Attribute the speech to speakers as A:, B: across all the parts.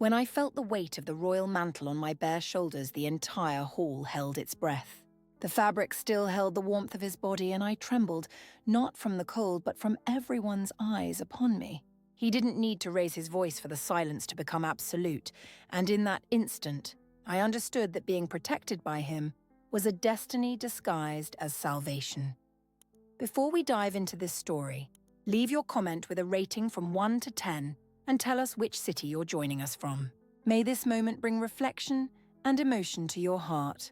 A: When I felt the weight of the royal mantle on my bare shoulders, the entire hall held its breath. The fabric still held the warmth of his body, and I trembled, not from the cold, but from everyone's eyes upon me. He didn't need to raise his voice for the silence to become absolute, and in that instant, I understood that being protected by him was a destiny disguised as salvation. Before we dive into this story, leave your comment with a rating from 1 to 10 and tell us which city you're joining us from. May this moment bring reflection and emotion to your heart.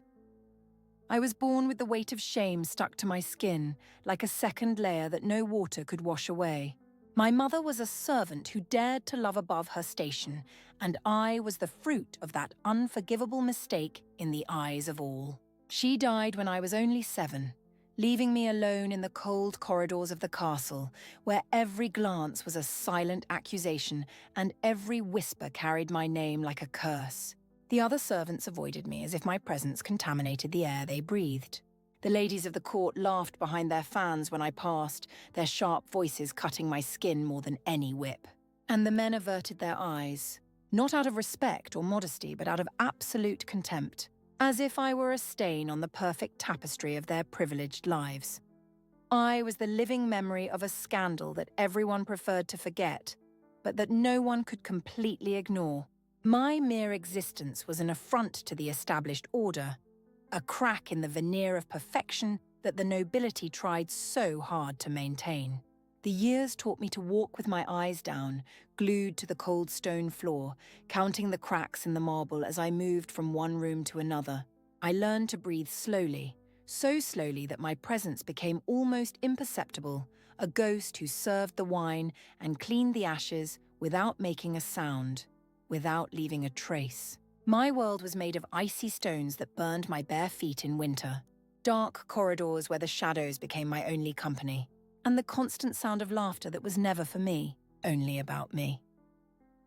A: I was born with the weight of shame stuck to my skin, like a second layer that no water could wash away. My mother was a servant who dared to love above her station, and I was the fruit of that unforgivable mistake in the eyes of all. She died when I was only 7, leaving me alone in the cold corridors of the castle, where every glance was a silent accusation and every whisper carried my name like a curse. The other servants avoided me as if my presence contaminated the air they breathed. The ladies of the court laughed behind their fans when I passed, their sharp voices cutting my skin more than any whip. And the men averted their eyes, not out of respect or modesty, but out of absolute contempt, as if I were a stain on the perfect tapestry of their privileged lives. I was the living memory of a scandal that everyone preferred to forget, but that no one could completely ignore. My mere existence was an affront to the established order, a crack in the veneer of perfection that the nobility tried so hard to maintain. The years taught me to walk with my eyes down, glued to the cold stone floor, counting the cracks in the marble as I moved from one room to another. I learned to breathe slowly, so slowly that my presence became almost imperceptible, a ghost who served the wine and cleaned the ashes without making a sound, without leaving a trace. My world was made of icy stones that burned my bare feet in winter, dark corridors where the shadows became my only company, and the constant sound of laughter that was never for me, only about me.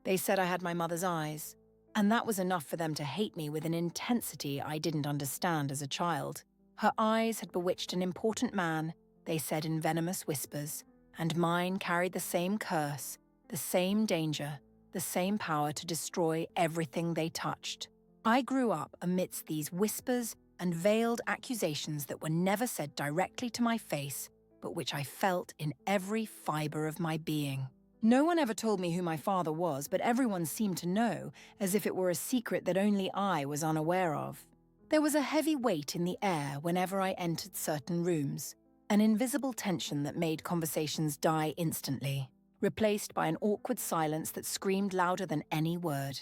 A: They said I had my mother's eyes, and that was enough for them to hate me with an intensity I didn't understand as a child. Her eyes had bewitched an important man, they said in venomous whispers, and mine carried the same curse, the same danger, the same power to destroy everything they touched. I grew up amidst these whispers and veiled accusations that were never said directly to my face, but which I felt in every fiber of my being. No one ever told me who my father was, but everyone seemed to know, as if it were a secret that only I was unaware of. There was a heavy weight in the air whenever I entered certain rooms, an invisible tension that made conversations die instantly, replaced by an awkward silence that screamed louder than any word.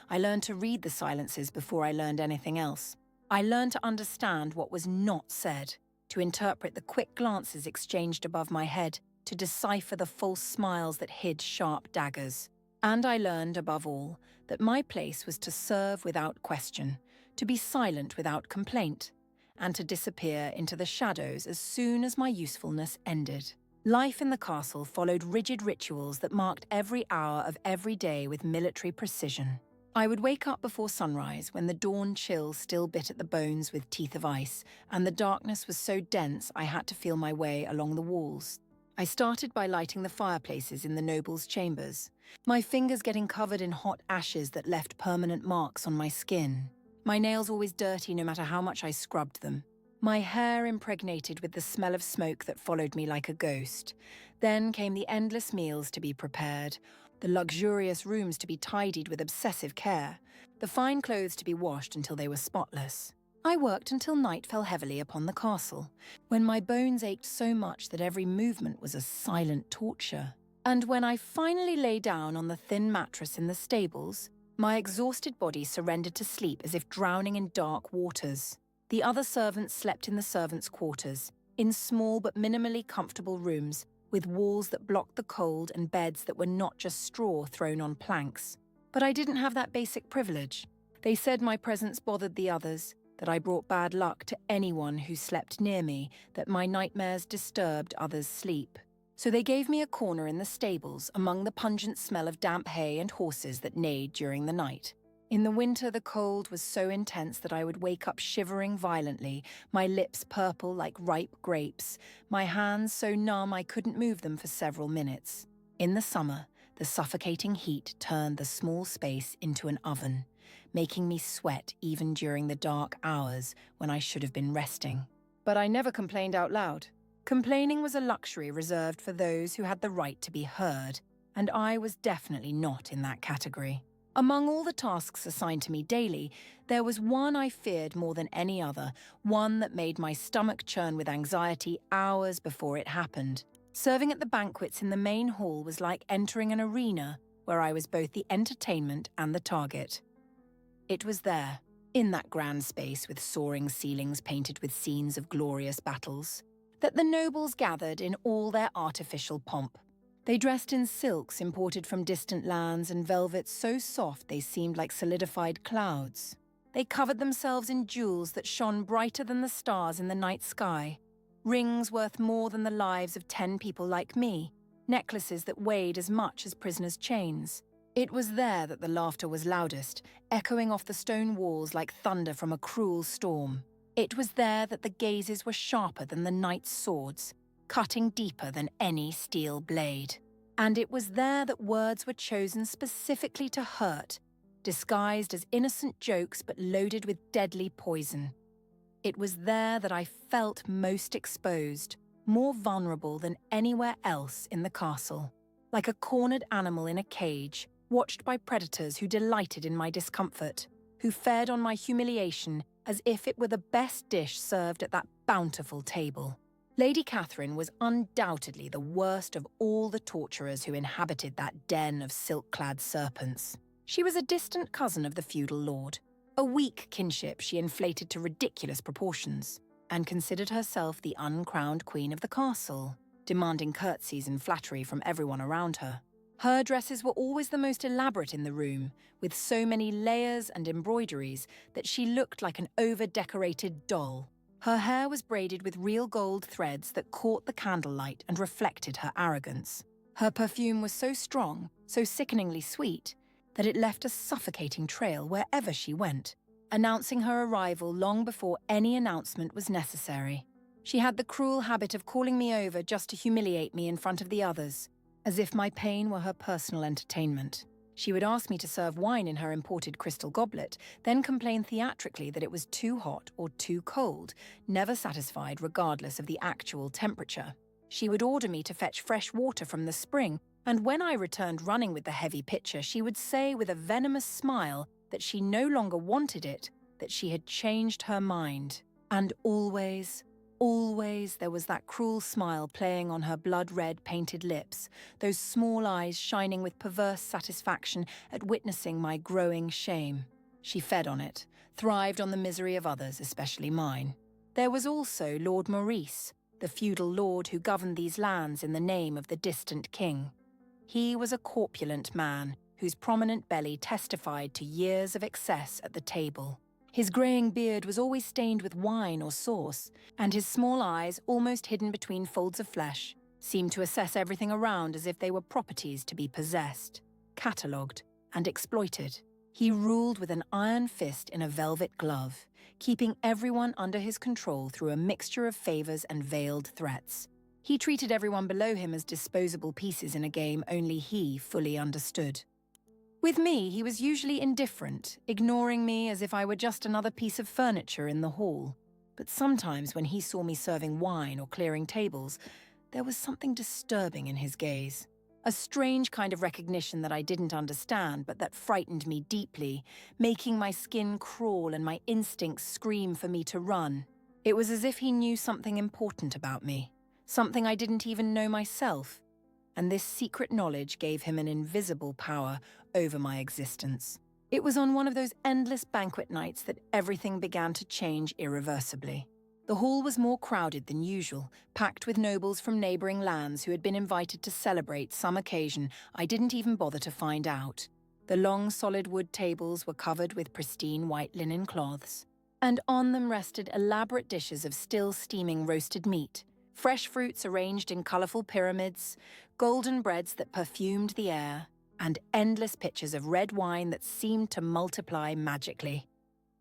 A: I learned to read the silences before I learned anything else. I learned to understand what was not said, to interpret the quick glances exchanged above my head, to decipher the false smiles that hid sharp daggers. And I learned, above all, that my place was to serve without question, to be silent without complaint, and to disappear into the shadows as soon as my usefulness ended. Life in the castle followed rigid rituals that marked every hour of every day with military precision. I would wake up before sunrise when the dawn chill still bit at the bones with teeth of ice, and the darkness was so dense I had to feel my way along the walls. I started by lighting the fireplaces in the nobles' chambers, my fingers getting covered in hot ashes that left permanent marks on my skin. My nails always dirty no matter how much I scrubbed them. My hair impregnated with the smell of smoke that followed me like a ghost. Then came the endless meals to be prepared, the luxurious rooms to be tidied with obsessive care, the fine clothes to be washed until they were spotless. I worked until night fell heavily upon the castle, when my bones ached so much that every movement was a silent torture. And when I finally lay down on the thin mattress in the stables, my exhausted body surrendered to sleep as if drowning in dark waters. The other servants slept in the servants' quarters, in small but minimally comfortable rooms, with walls that blocked the cold and beds that were not just straw thrown on planks. But I didn't have that basic privilege. They said my presence bothered the others, that I brought bad luck to anyone who slept near me, that my nightmares disturbed others' sleep. So they gave me a corner in the stables among the pungent smell of damp hay and horses that neighed during the night. In the winter, the cold was so intense that I would wake up shivering violently, my lips purple like ripe grapes, my hands so numb I couldn't move them for several minutes. In the summer, The suffocating heat turned the small space into an oven, making me sweat even during the dark hours when I should have been resting. But I never complained out loud. Complaining was a luxury reserved for those who had the right to be heard, and I was definitely not in that category. Among all the tasks assigned to me daily, there was one I feared more than any other, one that made my stomach churn with anxiety hours before it happened. Serving at the banquets in the main hall was like entering an arena where I was both the entertainment and the target. It was there, in that grand space with soaring ceilings painted with scenes of glorious battles, that the nobles gathered in all their artificial pomp. They dressed in silks imported from distant lands and velvets so soft they seemed like solidified clouds. They covered themselves in jewels that shone brighter than the stars in the night sky, rings worth more than the lives of 10 people like me, necklaces that weighed as much as prisoners' chains. It was there that the laughter was loudest, echoing off the stone walls like thunder from a cruel storm. It was there that the gazes were sharper than the knight's swords, cutting deeper than any steel blade. And it was there that words were chosen specifically to hurt, disguised as innocent jokes but loaded with deadly poison. It was there that I felt most exposed, more vulnerable than anywhere else in the castle, like a cornered animal in a cage, watched by predators who delighted in my discomfort, who fed on my humiliation as if it were the best dish served at that bountiful table. Lady Catherine was undoubtedly the worst of all the torturers who inhabited that den of silk-clad serpents. She was a distant cousin of the feudal lord, a weak kinship she inflated to ridiculous proportions, and considered herself the uncrowned queen of the castle, demanding curtsies and flattery from everyone around her. Her dresses were always the most elaborate in the room, with so many layers and embroideries that she looked like an over-decorated doll. Her hair was braided with real gold threads that caught the candlelight and reflected her arrogance. Her perfume was so strong, so sickeningly sweet, that it left a suffocating trail wherever she went, announcing her arrival long before any announcement was necessary. She had the cruel habit of calling me over just to humiliate me in front of the others, as if my pain were her personal entertainment. She would ask me to serve wine in her imported crystal goblet, then complain theatrically that it was too hot or too cold, never satisfied regardless of the actual temperature. She would order me to fetch fresh water from the spring, and when I returned running with the heavy pitcher, she would say with a venomous smile that she no longer wanted it, that she had changed her mind. And always there was that cruel smile playing on her blood-red painted lips, those small eyes shining with perverse satisfaction at witnessing my growing shame. She fed on it, thrived on the misery of others, especially mine. There was also Lord Maurice, the feudal lord who governed these lands in the name of the distant king. He was a corpulent man whose prominent belly testified to years of excess at the table. His greying beard was always stained with wine or sauce, and his small eyes, almost hidden between folds of flesh, seemed to assess everything around as if they were properties to be possessed, catalogued, and exploited. He ruled with an iron fist in a velvet glove, keeping everyone under his control through a mixture of favours and veiled threats. He treated everyone below him as disposable pieces in a game only he fully understood. With me, he was usually indifferent, ignoring me as if I were just another piece of furniture in the hall. But sometimes when he saw me serving wine or clearing tables, there was something disturbing in his gaze. A strange kind of recognition that I didn't understand, but that frightened me deeply, making my skin crawl and my instincts scream for me to run. It was as if he knew something important about me, something I didn't even know myself. And this secret knowledge gave him an invisible power over my existence. It was on one of those endless banquet nights that everything began to change irreversibly. The hall was more crowded than usual, packed with nobles from neighbouring lands who had been invited to celebrate some occasion I didn't even bother to find out. The long solid wood tables were covered with pristine white linen cloths, and on them rested elaborate dishes of still steaming roasted meat, fresh fruits arranged in colourful pyramids, golden breads that perfumed the air, and endless pitchers of red wine that seemed to multiply magically.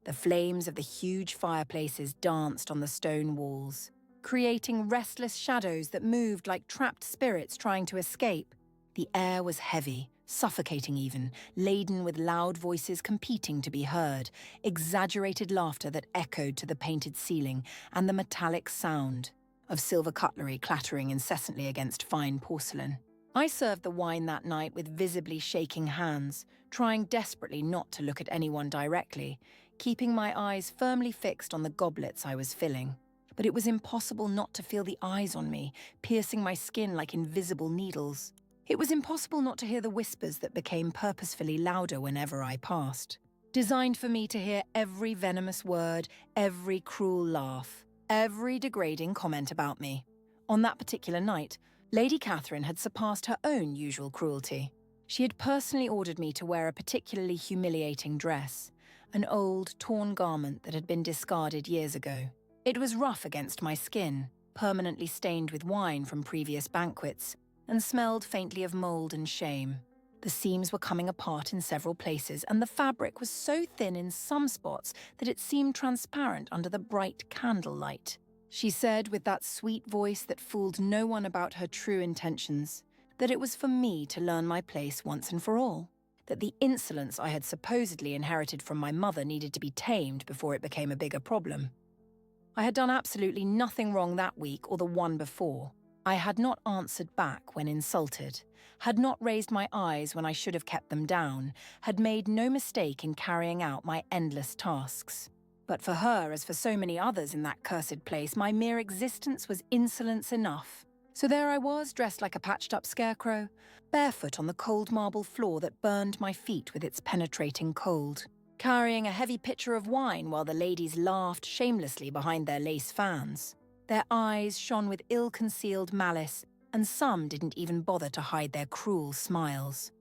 A: The flames of the huge fireplaces danced on the stone walls, creating restless shadows that moved like trapped spirits trying to escape. The air was heavy, suffocating even, laden with loud voices competing to be heard, exaggerated laughter that echoed to the painted ceiling, and the metallic sound of silver cutlery clattering incessantly against fine porcelain. I served the wine that night with visibly shaking hands, trying desperately not to look at anyone directly, keeping my eyes firmly fixed on the goblets I was filling. But it was impossible not to feel the eyes on me, piercing my skin like invisible needles. It was impossible not to hear the whispers that became purposefully louder whenever I passed, designed for me to hear every venomous word, every cruel laugh, every degrading comment about me. On that particular night, Lady Catherine had surpassed her own usual cruelty. She had personally ordered me to wear a particularly humiliating dress, an old, torn garment that had been discarded years ago. It was rough against my skin, permanently stained with wine from previous banquets, and smelled faintly of mold and shame. The seams were coming apart in several places, and the fabric was so thin in some spots that it seemed transparent under the bright candlelight. She said with that sweet voice that fooled no one about her true intentions, that it was for me to learn my place once and for all, that the insolence I had supposedly inherited from my mother needed to be tamed before it became a bigger problem. I had done absolutely nothing wrong that week or the one before. I had not answered back when insulted, had not raised my eyes when I should have kept them down, had made no mistake in carrying out my endless tasks. But for her, as for so many others in that cursed place, my mere existence was insolence enough. So there I was, dressed like a patched-up scarecrow, barefoot on the cold marble floor that burned my feet with its penetrating cold, carrying a heavy pitcher of wine while the ladies laughed shamelessly behind their lace fans. Their eyes shone with ill-concealed malice, and some didn't even bother to hide their cruel smiles.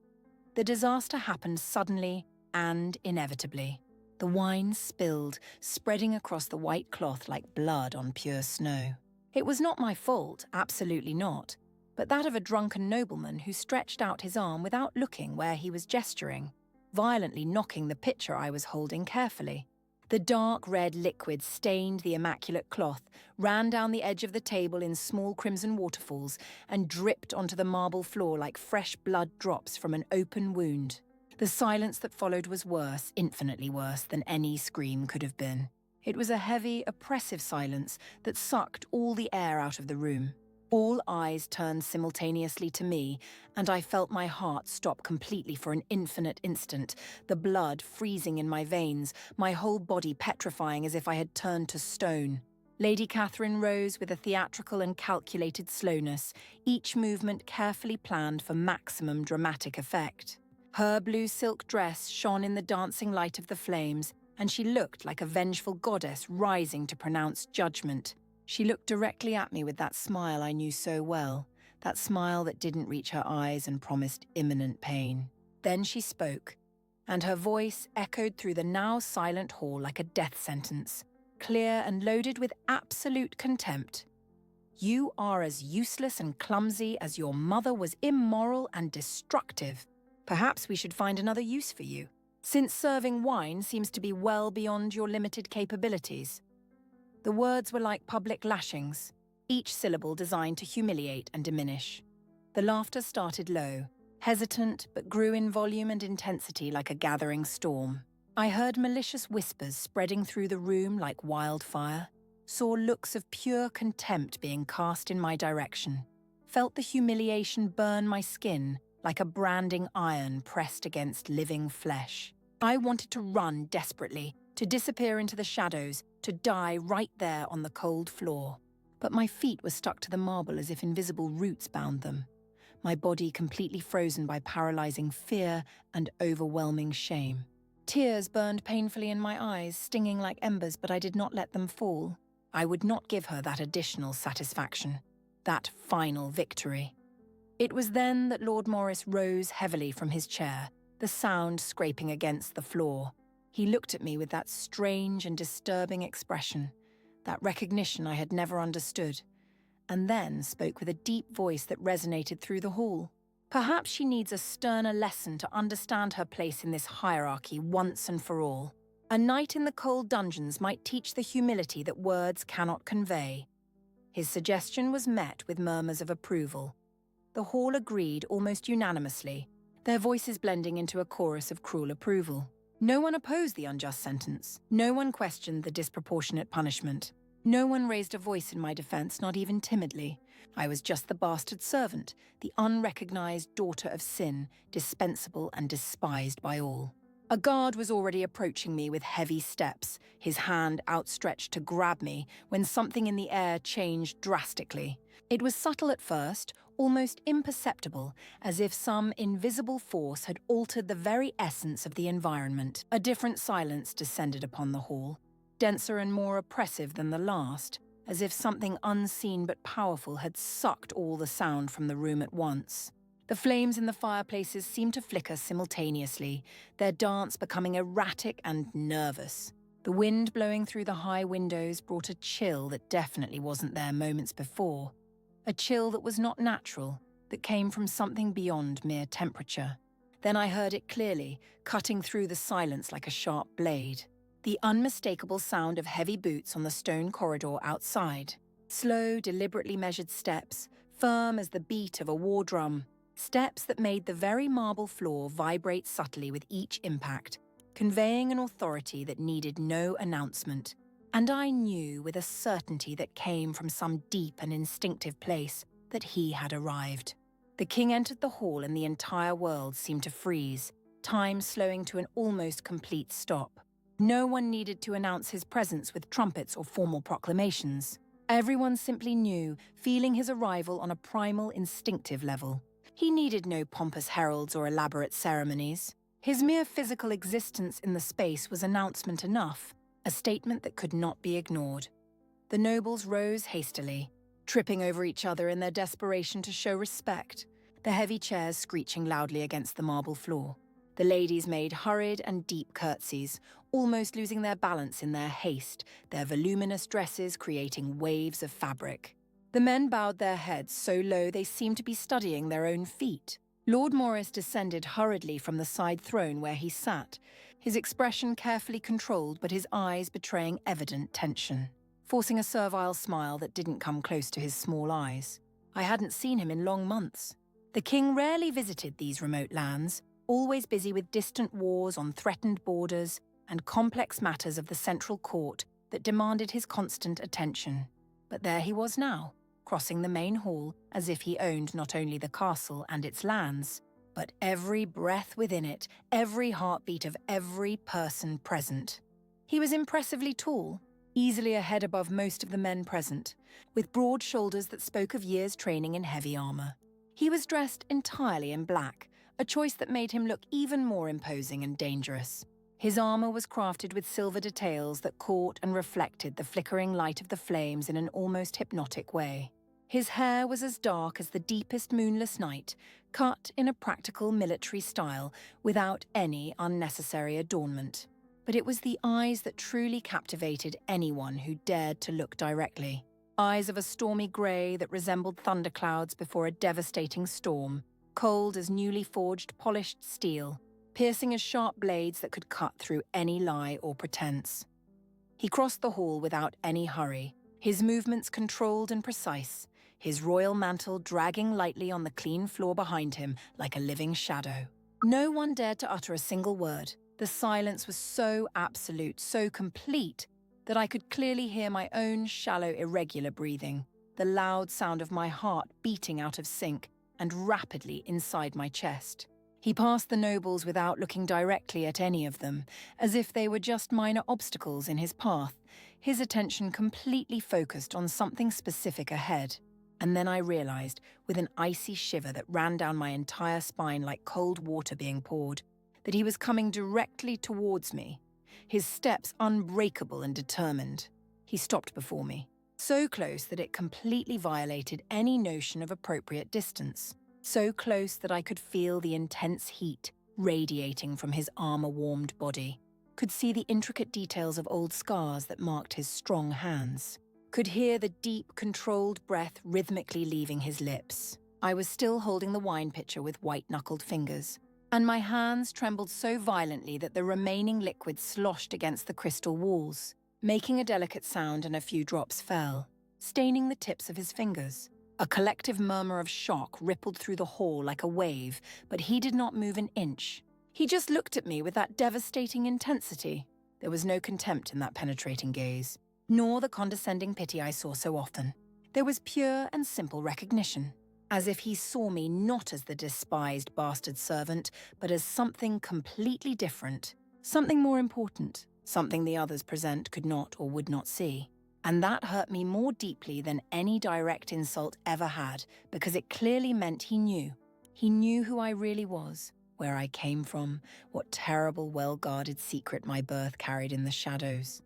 A: The disaster happened suddenly and inevitably. The wine spilled, spreading across the white cloth like blood on pure snow. It was not my fault, absolutely not, but that of a drunken nobleman who stretched out his arm without looking where he was gesturing, violently knocking the pitcher I was holding carefully. The dark red liquid stained the immaculate cloth, ran down the edge of the table in small crimson waterfalls, and dripped onto the marble floor like fresh blood drops from an open wound. The silence that followed was worse, infinitely worse, than any scream could have been. It was a heavy, oppressive silence that sucked all the air out of the room. All eyes turned simultaneously to me, and I felt my heart stop completely for an infinite instant, the blood freezing in my veins, my whole body petrifying as if I had turned to stone. Lady Catherine rose with a theatrical and calculated slowness, each movement carefully planned for maximum dramatic effect. Her blue silk dress shone in the dancing light of the flames, and she looked like a vengeful goddess rising to pronounce judgment. She looked directly at me with that smile I knew so well, that smile that didn't reach her eyes and promised imminent pain. Then she spoke, and her voice echoed through the now silent hall like a death sentence, clear and loaded with absolute contempt. "You are as useless and clumsy as your mother was immoral and destructive. Perhaps we should find another use for you, since serving wine seems to be well beyond your limited capabilities." The words were like public lashings, each syllable designed to humiliate and diminish. The laughter started low, hesitant, but grew in volume and intensity like a gathering storm. I heard malicious whispers spreading through the room like wildfire, saw looks of pure contempt being cast in my direction, felt the humiliation burn my skin like a branding iron pressed against living flesh. I wanted to run desperately, to disappear into the shadows, to die right there on the cold floor. But my feet were stuck to the marble as if invisible roots bound them, my body completely frozen by paralyzing fear and overwhelming shame. Tears burned painfully in my eyes, stinging like embers, but I did not let them fall. I would not give her that additional satisfaction, that final victory. It was then that Lord Morris rose heavily from his chair, the sound scraping against the floor. He looked at me with that strange and disturbing expression, that recognition I had never understood, and then spoke with a deep voice that resonated through the hall. Perhaps she needs a sterner lesson to understand her place in this hierarchy once and for all. A night in the cold dungeons might teach the humility that words cannot convey. His suggestion was met with murmurs of approval. The hall agreed almost unanimously, their voices blending into a chorus of cruel approval. No one opposed the unjust sentence. No one questioned the disproportionate punishment. No one raised a voice in my defense, not even timidly. I was just the bastard servant, the unrecognized daughter of sin, dispensable and despised by all. A guard was already approaching me with heavy steps, his hand outstretched to grab me when something in the air changed drastically. It was subtle at first, almost imperceptible, as if some invisible force had altered the very essence of the environment. A different silence descended upon the hall, denser and more oppressive than the last, as if something unseen but powerful had sucked all the sound from the room at once. The flames in the fireplaces seemed to flicker simultaneously, their dance becoming erratic and nervous. The wind blowing through the high windows brought a chill that definitely wasn't there moments before. A chill that was not natural, that came from something beyond mere temperature. Then I heard it clearly, cutting through the silence like a sharp blade. The unmistakable sound of heavy boots on the stone corridor outside. Slow, deliberately measured steps, firm as the beat of a war drum. Steps that made the very marble floor vibrate subtly with each impact, conveying an authority that needed no announcement. And I knew with a certainty that came from some deep and instinctive place that he had arrived. The king entered the hall and the entire world seemed to freeze, time slowing to an almost complete stop. No one needed to announce his presence with trumpets or formal proclamations. Everyone simply knew, feeling his arrival on a primal, instinctive level. He needed no pompous heralds or elaborate ceremonies. His mere physical existence in the space was announcement enough, a statement that could not be ignored. The nobles rose hastily, tripping over each other in their desperation to show respect, the heavy chairs screeching loudly against the marble floor. The ladies made hurried and deep curtsies, almost losing their balance in their haste, their voluminous dresses creating waves of fabric. The men bowed their heads so low they seemed to be studying their own feet. Lord Morris descended hurriedly from the side throne where he sat, his expression carefully controlled but his eyes betraying evident tension, forcing a servile smile that didn't come close to his small eyes. I hadn't seen him in long months. The king rarely visited these remote lands, always busy with distant wars on threatened borders and complex matters of the central court that demanded his constant attention. But there he was now, crossing the main hall as if he owned not only the castle and its lands, but every breath within it, every heartbeat of every person present. He was impressively tall, easily a head above most of the men present, with broad shoulders that spoke of years' training in heavy armor. He was dressed entirely in black, a choice that made him look even more imposing and dangerous. His armor was crafted with silver details that caught and reflected the flickering light of the flames in an almost hypnotic way. His hair was as dark as the deepest moonless night, cut in a practical military style without any unnecessary adornment. But it was the eyes that truly captivated anyone who dared to look directly. Eyes of a stormy grey that resembled thunderclouds before a devastating storm, cold as newly forged polished steel, piercing as sharp blades that could cut through any lie or pretense. He crossed the hall without any hurry, his movements controlled and precise, his royal mantle dragging lightly on the clean floor behind him like a living shadow. No one dared to utter a single word. The silence was so absolute, so complete, that I could clearly hear my own shallow, irregular breathing, the loud sound of my heart beating out of sync and rapidly inside my chest. He passed the nobles without looking directly at any of them, as if they were just minor obstacles in his path, his attention completely focused on something specific ahead. And then I realized, with an icy shiver that ran down my entire spine like cold water being poured, that he was coming directly towards me, his steps unbreakable and determined. He stopped before me, so close that it completely violated any notion of appropriate distance, so close that I could feel the intense heat radiating from his armor-warmed body, could see the intricate details of old scars that marked his strong hands, could hear the deep, controlled breath rhythmically leaving his lips. I was still holding the wine pitcher with white-knuckled fingers, and my hands trembled so violently that the remaining liquid sloshed against the crystal walls, making a delicate sound and a few drops fell, staining the tips of his fingers. A collective murmur of shock rippled through the hall like a wave, but he did not move an inch. He just looked at me with that devastating intensity. There was no contempt in that penetrating gaze, nor the condescending pity I saw so often. There was pure and simple recognition, as if he saw me not as the despised bastard servant, but as something completely different, something more important, something the others present could not or would not see. And that hurt me more deeply than any direct insult ever had, because it clearly meant he knew. He knew who I really was, where I came from, what terrible, well-guarded secret my birth carried in the shadows.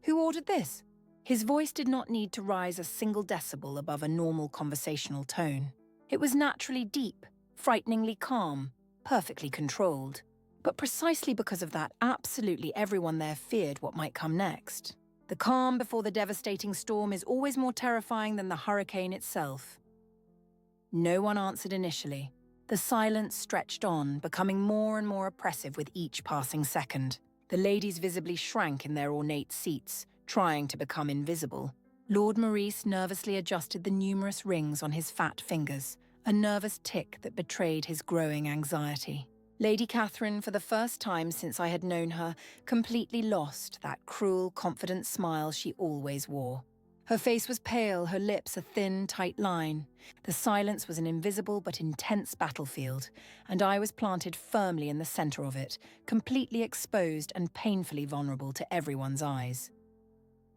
A: Who ordered this? His voice did not need to rise a single decibel above a normal conversational tone. It was naturally deep, frighteningly calm, perfectly controlled. But precisely because of that, absolutely everyone there feared what might come next. The calm before the devastating storm is always more terrifying than the hurricane itself. No one answered initially. The silence stretched on, becoming more and more oppressive with each passing second. The ladies visibly shrank in their ornate seats, trying to become invisible. Lord Maurice nervously adjusted the numerous rings on his fat fingers, a nervous tick that betrayed his growing anxiety. Lady Catherine, for the first time since I had known her, completely lost that cruel, confident smile she always wore. Her face was pale, her lips a thin, tight line. The silence was an invisible but intense battlefield, and I was planted firmly in the center of it, completely exposed and painfully vulnerable to everyone's eyes.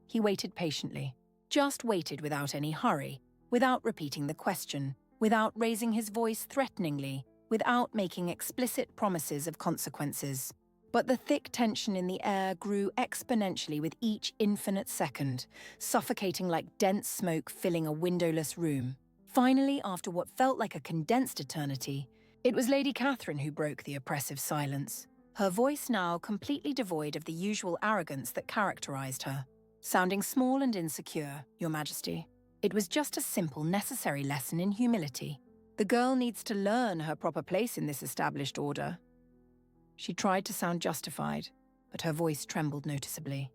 A: He waited patiently, just waited without any hurry, without repeating the question, without raising his voice threateningly, without making explicit promises of consequences. But the thick tension in the air grew exponentially with each infinite second, suffocating like dense smoke filling a windowless room. Finally, after what felt like a condensed eternity, it was Lady Catherine who broke the oppressive silence, her voice now completely devoid of the usual arrogance that characterized her. Sounding small and insecure, Your Majesty, it was just a simple, necessary lesson in humility. The girl needs to learn her proper place in this established order. She tried to sound justified, but her voice trembled noticeably.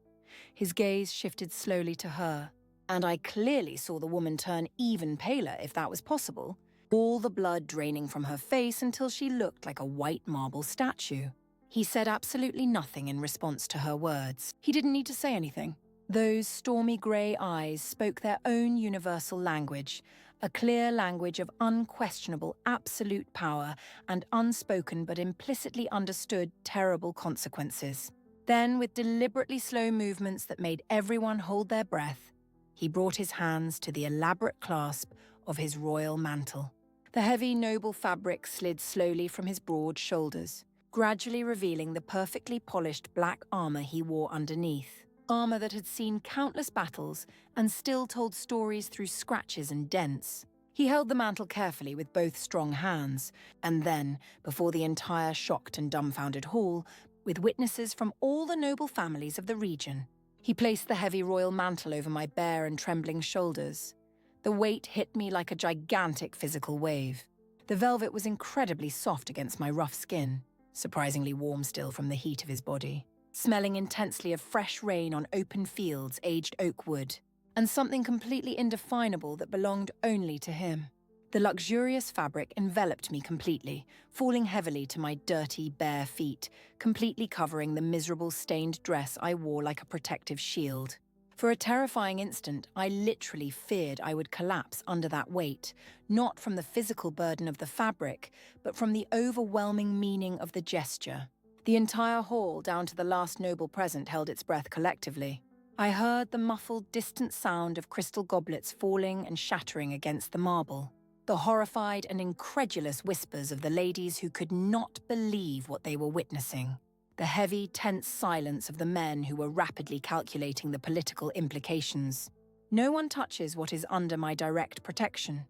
A: His gaze shifted slowly to her, and I clearly saw the woman turn even paler if that was possible, all the blood draining from her face until she looked like a white marble statue. He said absolutely nothing in response to her words. He didn't need to say anything. Those stormy grey eyes spoke their own universal language, a clear language of unquestionable absolute power and unspoken but implicitly understood terrible consequences. Then, with deliberately slow movements that made everyone hold their breath, he brought his hands to the elaborate clasp of his royal mantle. The heavy, noble fabric slid slowly from his broad shoulders, gradually revealing the perfectly polished black armor he wore underneath. Armor that had seen countless battles and still told stories through scratches and dents. He held the mantle carefully with both strong hands, and then, before the entire shocked and dumbfounded hall, with witnesses from all the noble families of the region, he placed the heavy royal mantle over my bare and trembling shoulders. The weight hit me like a gigantic physical wave. The velvet was incredibly soft against my rough skin, surprisingly warm still from the heat of his body, smelling intensely of fresh rain on open fields, aged oak wood, and something completely indefinable that belonged only to him. The luxurious fabric enveloped me completely, falling heavily to my dirty, bare feet, completely covering the miserable stained dress I wore like a protective shield. For a terrifying instant, I literally feared I would collapse under that weight, not from the physical burden of the fabric, but from the overwhelming meaning of the gesture. The entire hall, down to the last noble present, held its breath collectively. I heard the muffled, distant sound of crystal goblets falling and shattering against the marble, the horrified and incredulous whispers of the ladies who could not believe what they were witnessing, the heavy, tense silence of the men who were rapidly calculating the political implications. No one touches what is under my direct protection.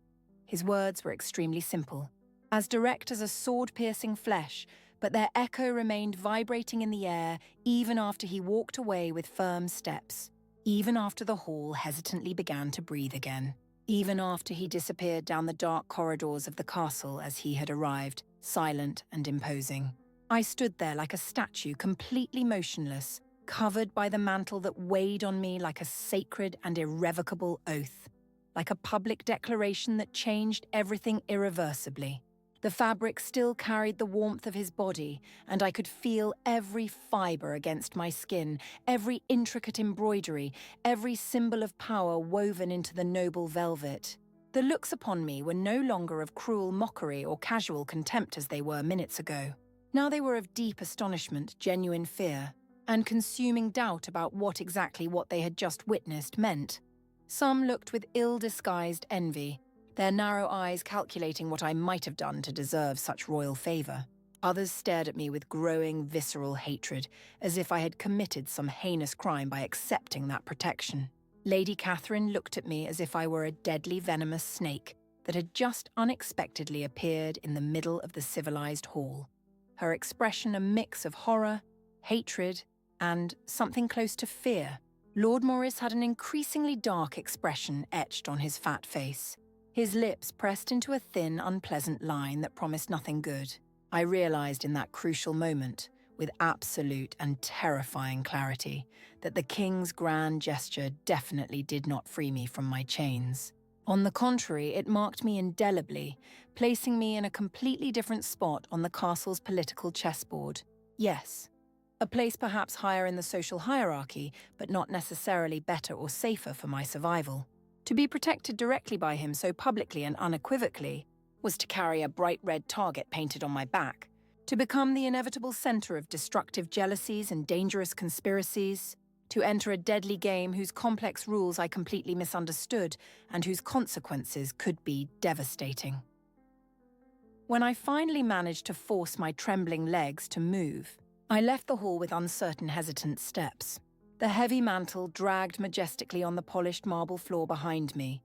A: His words were extremely simple, as direct as a sword-piercing flesh, but their echo remained vibrating in the air even after he walked away with firm steps, even after the hall hesitantly began to breathe again, even after he disappeared down the dark corridors of the castle as he had arrived, silent and imposing. I stood there like a statue, completely motionless, covered by the mantle that weighed on me like a sacred and irrevocable oath, like a public declaration that changed everything irreversibly. The fabric still carried the warmth of his body, and I could feel every fibre against my skin, every intricate embroidery, every symbol of power woven into the noble velvet. The looks upon me were no longer of cruel mockery or casual contempt as they were minutes ago. Now they were of deep astonishment, genuine fear, and consuming doubt about what exactly what they had just witnessed meant. Some looked with ill-disguised envy, their narrow eyes calculating what I might have done to deserve such royal favour. Others stared at me with growing, visceral hatred, as if I had committed some heinous crime by accepting that protection. Lady Catherine looked at me as if I were a deadly venomous snake that had just unexpectedly appeared in the middle of the civilized hall. Her expression a mix of horror, hatred, and something close to fear. Lord Maurice had an increasingly dark expression etched on his fat face. His lips pressed into a thin, unpleasant line that promised nothing good. I realized in that crucial moment, with absolute and terrifying clarity, that the king's grand gesture definitely did not free me from my chains. On the contrary, it marked me indelibly, placing me in a completely different spot on the castle's political chessboard. Yes, a place perhaps higher in the social hierarchy, but not necessarily better or safer for my survival. To be protected directly by him so publicly and unequivocally was to carry a bright red target painted on my back, to become the inevitable center of destructive jealousies and dangerous conspiracies, to enter a deadly game whose complex rules I completely misunderstood and whose consequences could be devastating. When I finally managed to force my trembling legs to move, I left the hall with uncertain, hesitant steps. The heavy mantle dragged majestically on the polished marble floor behind me,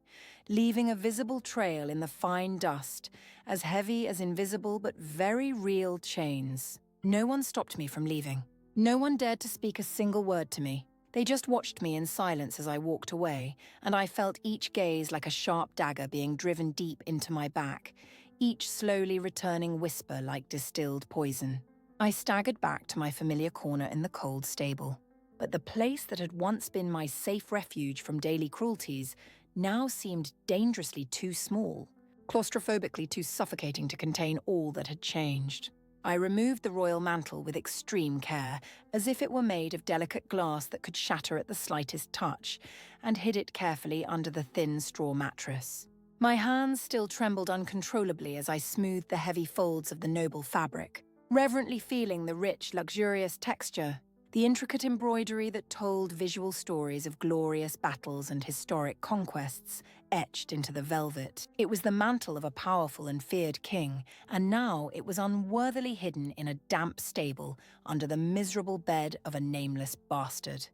A: leaving a visible trail in the fine dust, as heavy as invisible but very real chains. No one stopped me from leaving. No one dared to speak a single word to me. They just watched me in silence as I walked away, and I felt each gaze like a sharp dagger being driven deep into my back, each slowly returning whisper like distilled poison. I staggered back to my familiar corner in the cold stable. But the place that had once been my safe refuge from daily cruelties now seemed dangerously too small, claustrophobically too suffocating to contain all that had changed. I removed the royal mantle with extreme care, as if it were made of delicate glass that could shatter at the slightest touch, and hid it carefully under the thin straw mattress. My hands still trembled uncontrollably as I smoothed the heavy folds of the noble fabric, reverently feeling the rich, luxurious texture, the intricate embroidery that told visual stories of glorious battles and historic conquests etched into the velvet. It was the mantle of a powerful and feared king, and now it was unworthily hidden in a damp stable under the miserable bed of a nameless bastard.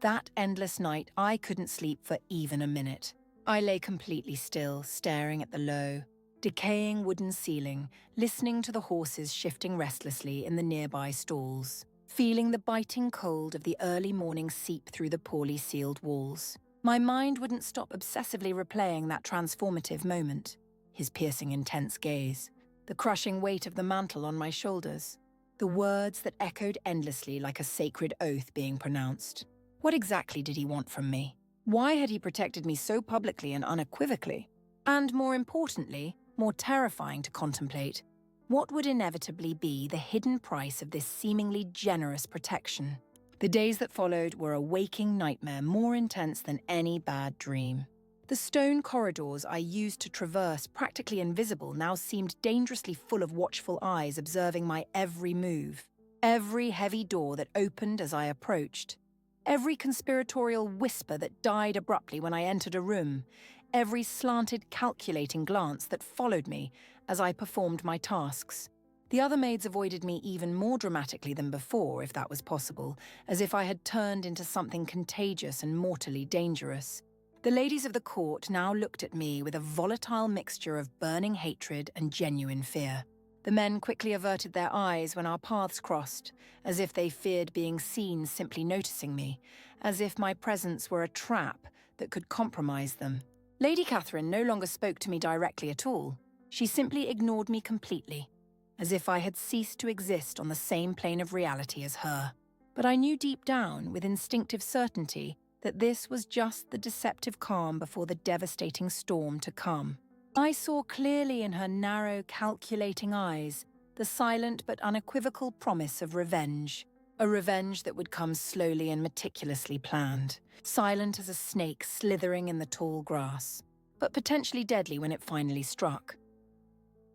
A: That endless night, I couldn't sleep for even a minute. I lay completely still, staring at the low, decaying wooden ceiling, listening to the horses shifting restlessly in the nearby stalls, feeling the biting cold of the early morning seep through the poorly sealed walls. My mind wouldn't stop obsessively replaying that transformative moment. His piercing, intense gaze, the crushing weight of the mantle on my shoulders, the words that echoed endlessly like a sacred oath being pronounced. What exactly did he want from me? Why had he protected me so publicly and unequivocally? And more importantly, more terrifying to contemplate, what would inevitably be the hidden price of this seemingly generous protection? The days that followed were a waking nightmare more intense than any bad dream. The stone corridors I used to traverse, practically invisible, now seemed dangerously full of watchful eyes observing my every move. Every heavy door that opened as I approached. Every conspiratorial whisper that died abruptly when I entered a room. Every slanted, calculating glance that followed me as I performed my tasks. The other maids avoided me even more dramatically than before, if that was possible, as if I had turned into something contagious and mortally dangerous. The ladies of the court now looked at me with a volatile mixture of burning hatred and genuine fear. The men quickly averted their eyes when our paths crossed, as if they feared being seen simply noticing me, as if my presence were a trap that could compromise them. Lady Catherine no longer spoke to me directly at all. She simply ignored me completely, as if I had ceased to exist on the same plane of reality as her. But I knew deep down, with instinctive certainty, that this was just the deceptive calm before the devastating storm to come. I saw clearly in her narrow, calculating eyes the silent but unequivocal promise of revenge. A revenge that would come slowly and meticulously planned, silent as a snake slithering in the tall grass, but potentially deadly when it finally struck.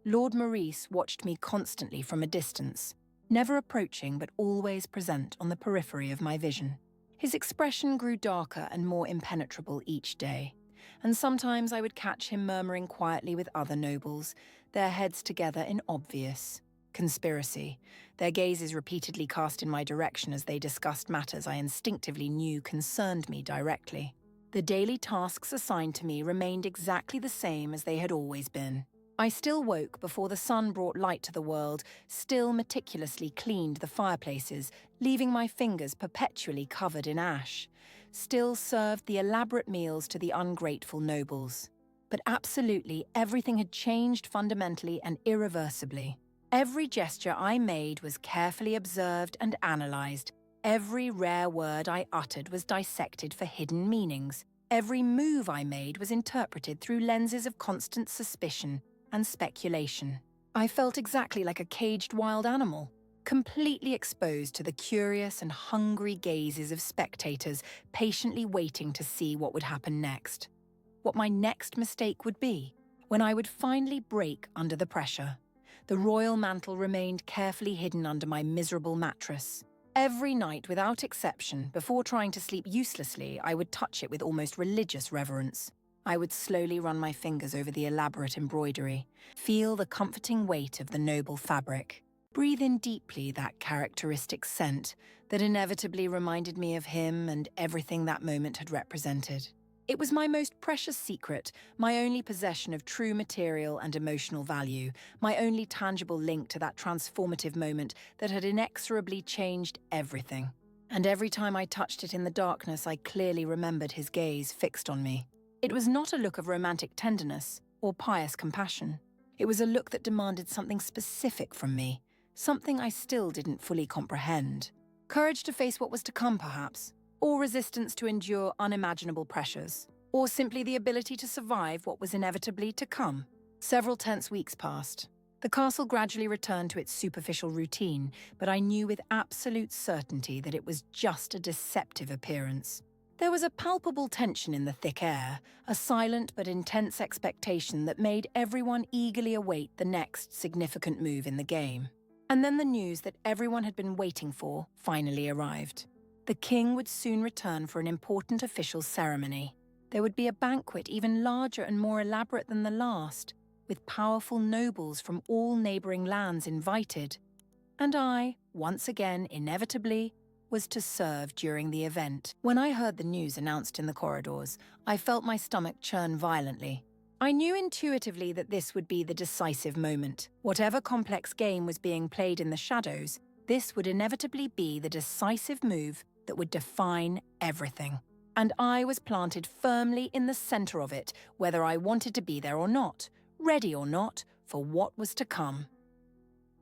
A: Lord Maurice watched me constantly from a distance, never approaching but always present on the periphery of my vision. His expression grew darker and more impenetrable each day, and sometimes I would catch him murmuring quietly with other nobles, their heads together in obvious conspiracy, their gazes repeatedly cast in my direction as they discussed matters I instinctively knew concerned me directly. The daily tasks assigned to me remained exactly the same as they had always been. I still woke before the sun brought light to the world, still meticulously cleaned the fireplaces, leaving my fingers perpetually covered in ash, still served the elaborate meals to the ungrateful nobles. But absolutely everything had changed fundamentally and irreversibly. Every gesture I made was carefully observed and analysed. Every rare word I uttered was dissected for hidden meanings. Every move I made was interpreted through lenses of constant suspicion and speculation. I felt exactly like a caged wild animal, completely exposed to the curious and hungry gazes of spectators patiently waiting to see what would happen next. What my next mistake would be, when I would finally break under the pressure. The royal mantle remained carefully hidden under my miserable mattress. Every night, without exception, before trying to sleep uselessly, I would touch it with almost religious reverence. I would slowly run my fingers over the elaborate embroidery, feel the comforting weight of the noble fabric, breathe in deeply that characteristic scent that inevitably reminded me of him and everything that moment had represented. It was my most precious secret, my only possession of true material and emotional value, my only tangible link to that transformative moment that had inexorably changed everything. And every time I touched it in the darkness, I clearly remembered his gaze fixed on me. It was not a look of romantic tenderness or pious compassion. It was a look that demanded something specific from me, something I still didn't fully comprehend. Courage to face what was to come, perhaps. Or resistance to endure unimaginable pressures, or simply the ability to survive what was inevitably to come. Several tense weeks passed. The castle gradually returned to its superficial routine, but I knew with absolute certainty that it was just a deceptive appearance. There was a palpable tension in the thick air, a silent but intense expectation that made everyone eagerly await the next significant move in the game. And then the news that everyone had been waiting for finally arrived. The king would soon return for an important official ceremony. There would be a banquet even larger and more elaborate than the last, with powerful nobles from all neighbouring lands invited. And I, once again, inevitably, was to serve during the event. When I heard the news announced in the corridors, I felt my stomach churn violently. I knew intuitively that this would be the decisive moment. Whatever complex game was being played in the shadows, this would inevitably be the decisive move that would define everything. And I was planted firmly in the centre of it, whether I wanted to be there or not, ready or not, for what was to come.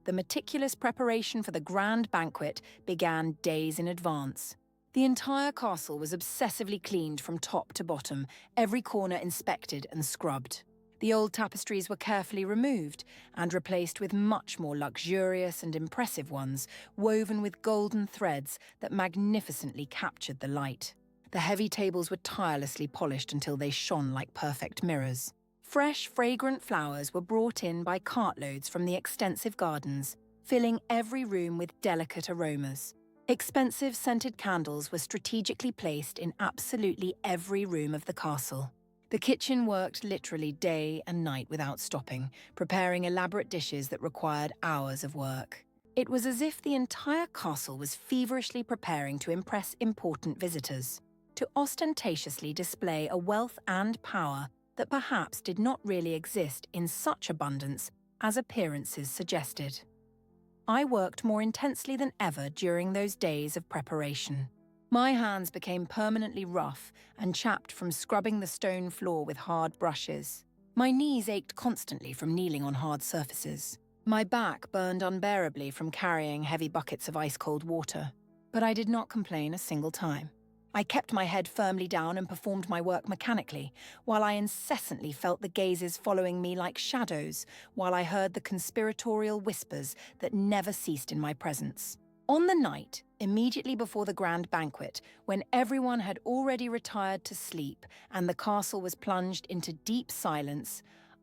A: The meticulous preparation for the grand banquet began days in advance. The entire castle was obsessively cleaned from top to bottom, every corner inspected and scrubbed. The old tapestries were carefully removed and replaced with much more luxurious and impressive ones, woven with golden threads that magnificently captured the light. The heavy tables were tirelessly polished until they shone like perfect mirrors. Fresh, fragrant flowers were brought in by cartloads from the extensive gardens, filling every room with delicate aromas. Expensive scented candles were strategically placed in absolutely every room of the castle. The kitchen worked literally day and night without stopping, preparing elaborate dishes that required hours of work. It was as if the entire castle was feverishly preparing to impress important visitors, to ostentatiously display a wealth and power that perhaps did not really exist in such abundance as appearances suggested. I worked more intensely than ever during those days of preparation. My hands became permanently rough and chapped from scrubbing the stone floor with hard brushes. My knees ached constantly from kneeling on hard surfaces. My back burned unbearably from carrying heavy buckets of ice-cold water. But I did not complain a single time. I kept my head firmly down and performed my work mechanically, while I incessantly felt the gazes following me like shadows, while I heard the conspiratorial whispers that never ceased in my presence. On the night, immediately before the grand banquet, when everyone had already retired to sleep and the castle was plunged into deep silence,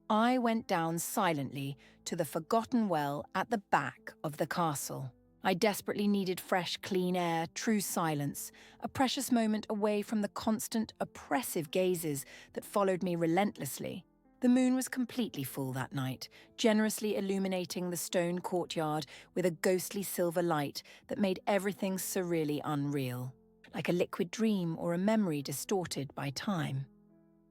A: I went down silently to the forgotten well at the back of the castle. I desperately needed fresh, clean air, true silence, a precious moment away from the constant, oppressive gazes that followed me relentlessly. The moon was completely full that night, generously illuminating the stone courtyard with a ghostly silver light that made everything surreally unreal, like a liquid dream or a memory distorted by time.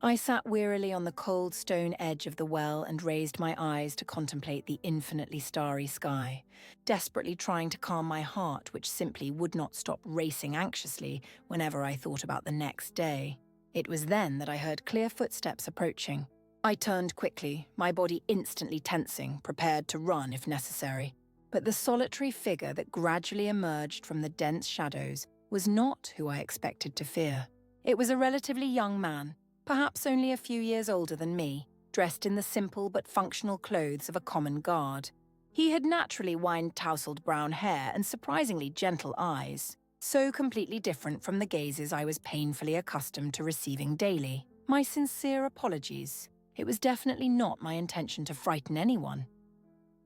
A: I sat wearily on the cold stone edge of the well and raised my eyes to contemplate the infinitely starry sky, desperately trying to calm my heart, which simply would not stop racing anxiously whenever I thought about the next day. It was then that I heard clear footsteps approaching. I turned quickly, my body instantly tensing, prepared to run if necessary. But the solitary figure that gradually emerged from the dense shadows was not who I expected to fear. It was a relatively young man, perhaps only a few years older than me, dressed in the simple but functional clothes of a common guard. He had naturally wine-tousled brown hair and surprisingly gentle eyes, so completely different from the gazes I was painfully accustomed to receiving daily. My sincere apologies. It was definitely not my intention to frighten anyone.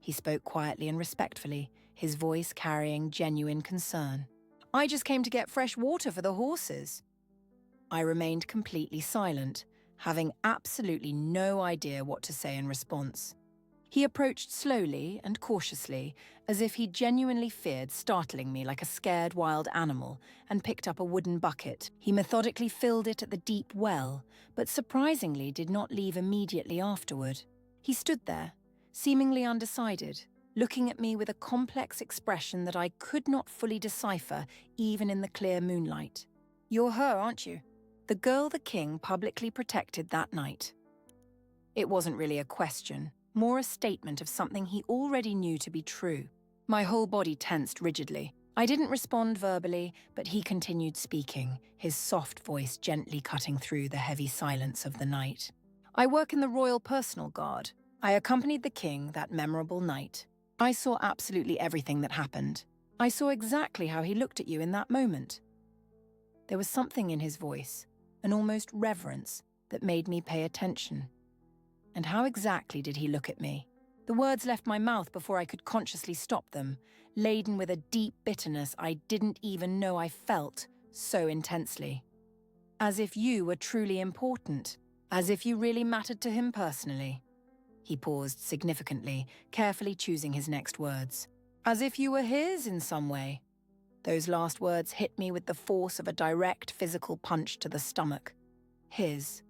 A: He spoke quietly and respectfully, his voice carrying genuine concern. I just came to get fresh water for the horses. I remained completely silent, having absolutely no idea what to say in response. He approached slowly and cautiously, as if he genuinely feared startling me like a scared wild animal, and picked up a wooden bucket. He methodically filled it at the deep well, but surprisingly did not leave immediately afterward. He stood there, seemingly undecided, looking at me with a complex expression that I could not fully decipher even in the clear moonlight. "You're her, aren't you? The girl the king publicly protected that night." It wasn't really a question, more a statement of something he already knew to be true. My whole body tensed rigidly. I didn't respond verbally, but he continued speaking, his soft voice gently cutting through the heavy silence of the night. "I work in the Royal Personal Guard. I accompanied the king that memorable night. I saw absolutely everything that happened. I saw exactly how he looked at you in that moment." There was something in his voice, an almost reverence, that made me pay attention. And how exactly did he look at me? The words left my mouth before I could consciously stop them, laden with a deep bitterness I didn't even know I felt so intensely. "As if you were truly important, as if you really mattered to him personally." He paused significantly, carefully choosing his next words. "As if you were his in some way." Those last words hit me with the force of a direct physical punch to the stomach. His.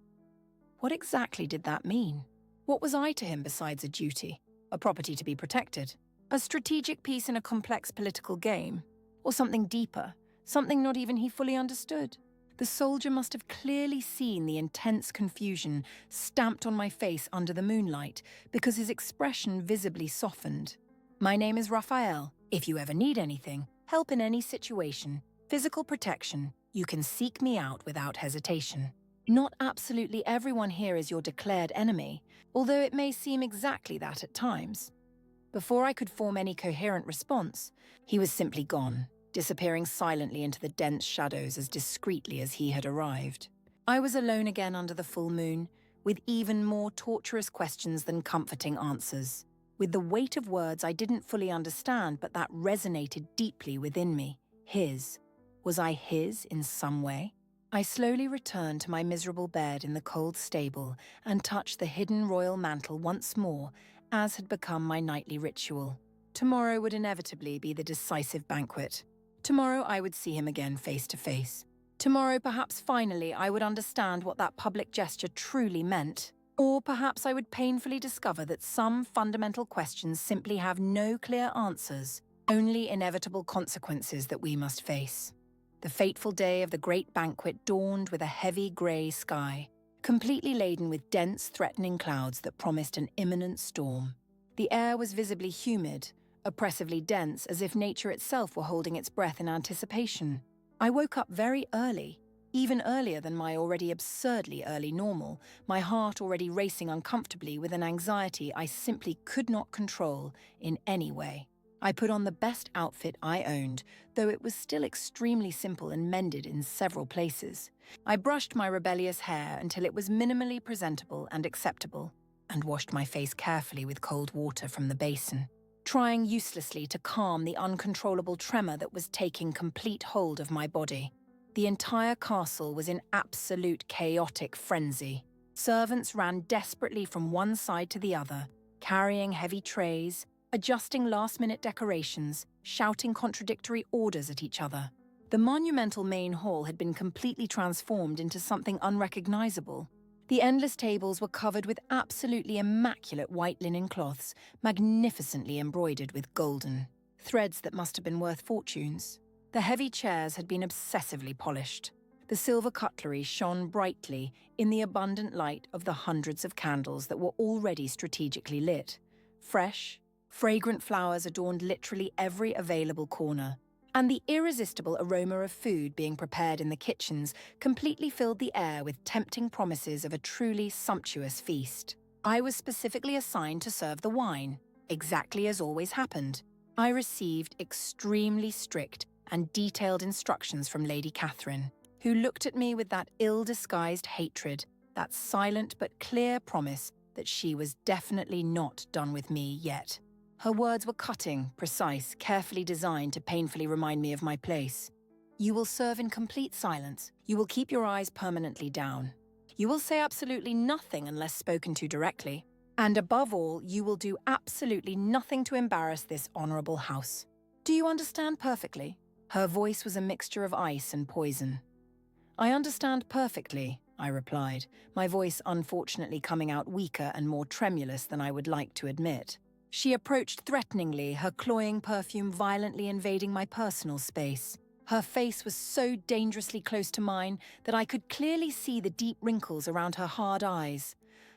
A: What exactly did that mean? What was I to him besides a duty, a property to be protected, a strategic piece in a complex political game, or something deeper, something not even he fully understood? The soldier must have clearly seen the intense confusion stamped on my face under the moonlight, because his expression visibly softened. "My name is Raphael. If you ever need anything, help in any situation, physical protection, you can seek me out without hesitation. Not absolutely everyone here is your declared enemy, although it may seem exactly that at times." Before I could form any coherent response, he was simply gone, disappearing silently into the dense shadows as discreetly as he had arrived. I was alone again under the full moon, with even more torturous questions than comforting answers, with the weight of words I didn't fully understand but that resonated deeply within me. His. Was I his in some way? I slowly returned to my miserable bed in the cold stable and touched the hidden royal mantle once more, as had become my nightly ritual. Tomorrow would inevitably be the decisive banquet. Tomorrow I would see him again face to face. Tomorrow perhaps finally I would understand what that public gesture truly meant. Or perhaps I would painfully discover that some fundamental questions simply have no clear answers, only inevitable consequences that we must face. The fateful day of the great banquet dawned with a heavy grey sky, completely laden with dense, threatening clouds that promised an imminent storm. The air was visibly humid, oppressively dense, as if nature itself were holding its breath in anticipation. I woke up very early, even earlier than my already absurdly early normal, my heart already racing uncomfortably with an anxiety I simply could not control in any way. I put on the best outfit I owned, though it was still extremely simple and mended in several places. I brushed my rebellious hair until it was minimally presentable and acceptable, and washed my face carefully with cold water from the basin, trying uselessly to calm the uncontrollable tremor that was taking complete hold of my body. The entire castle was in absolute chaotic frenzy. Servants ran desperately from one side to the other, carrying heavy trays, adjusting last-minute decorations, shouting contradictory orders at each other. The monumental main hall had been completely transformed into something unrecognizable. The endless tables were covered with absolutely immaculate white linen cloths, magnificently embroidered with golden threads that must have been worth fortunes. The heavy chairs had been obsessively polished. The silver cutlery shone brightly in the abundant light of the hundreds of candles that were already strategically lit. Fresh, fragrant flowers adorned literally every available corner, and the irresistible aroma of food being prepared in the kitchens completely filled the air with tempting promises of a truly sumptuous feast. I was specifically assigned to serve the wine, exactly as always happened. I received extremely strict and detailed instructions from Lady Catherine, who looked at me with that ill-disguised hatred, that silent but clear promise that she was definitely not done with me yet. Her words were cutting, precise, carefully designed to painfully remind me of my place. You will serve in complete silence. You will keep your eyes permanently down. You will say absolutely nothing unless spoken to directly. And above all, you will do absolutely nothing to embarrass this honorable house. Do you understand perfectly? Her voice was a mixture of ice and poison. I understand perfectly, I replied, my voice unfortunately coming out weaker and more tremulous than I would like to admit. She approached threateningly, her cloying perfume violently invading my personal space. Her face was so dangerously close to mine that I could clearly see the deep wrinkles around her hard eyes,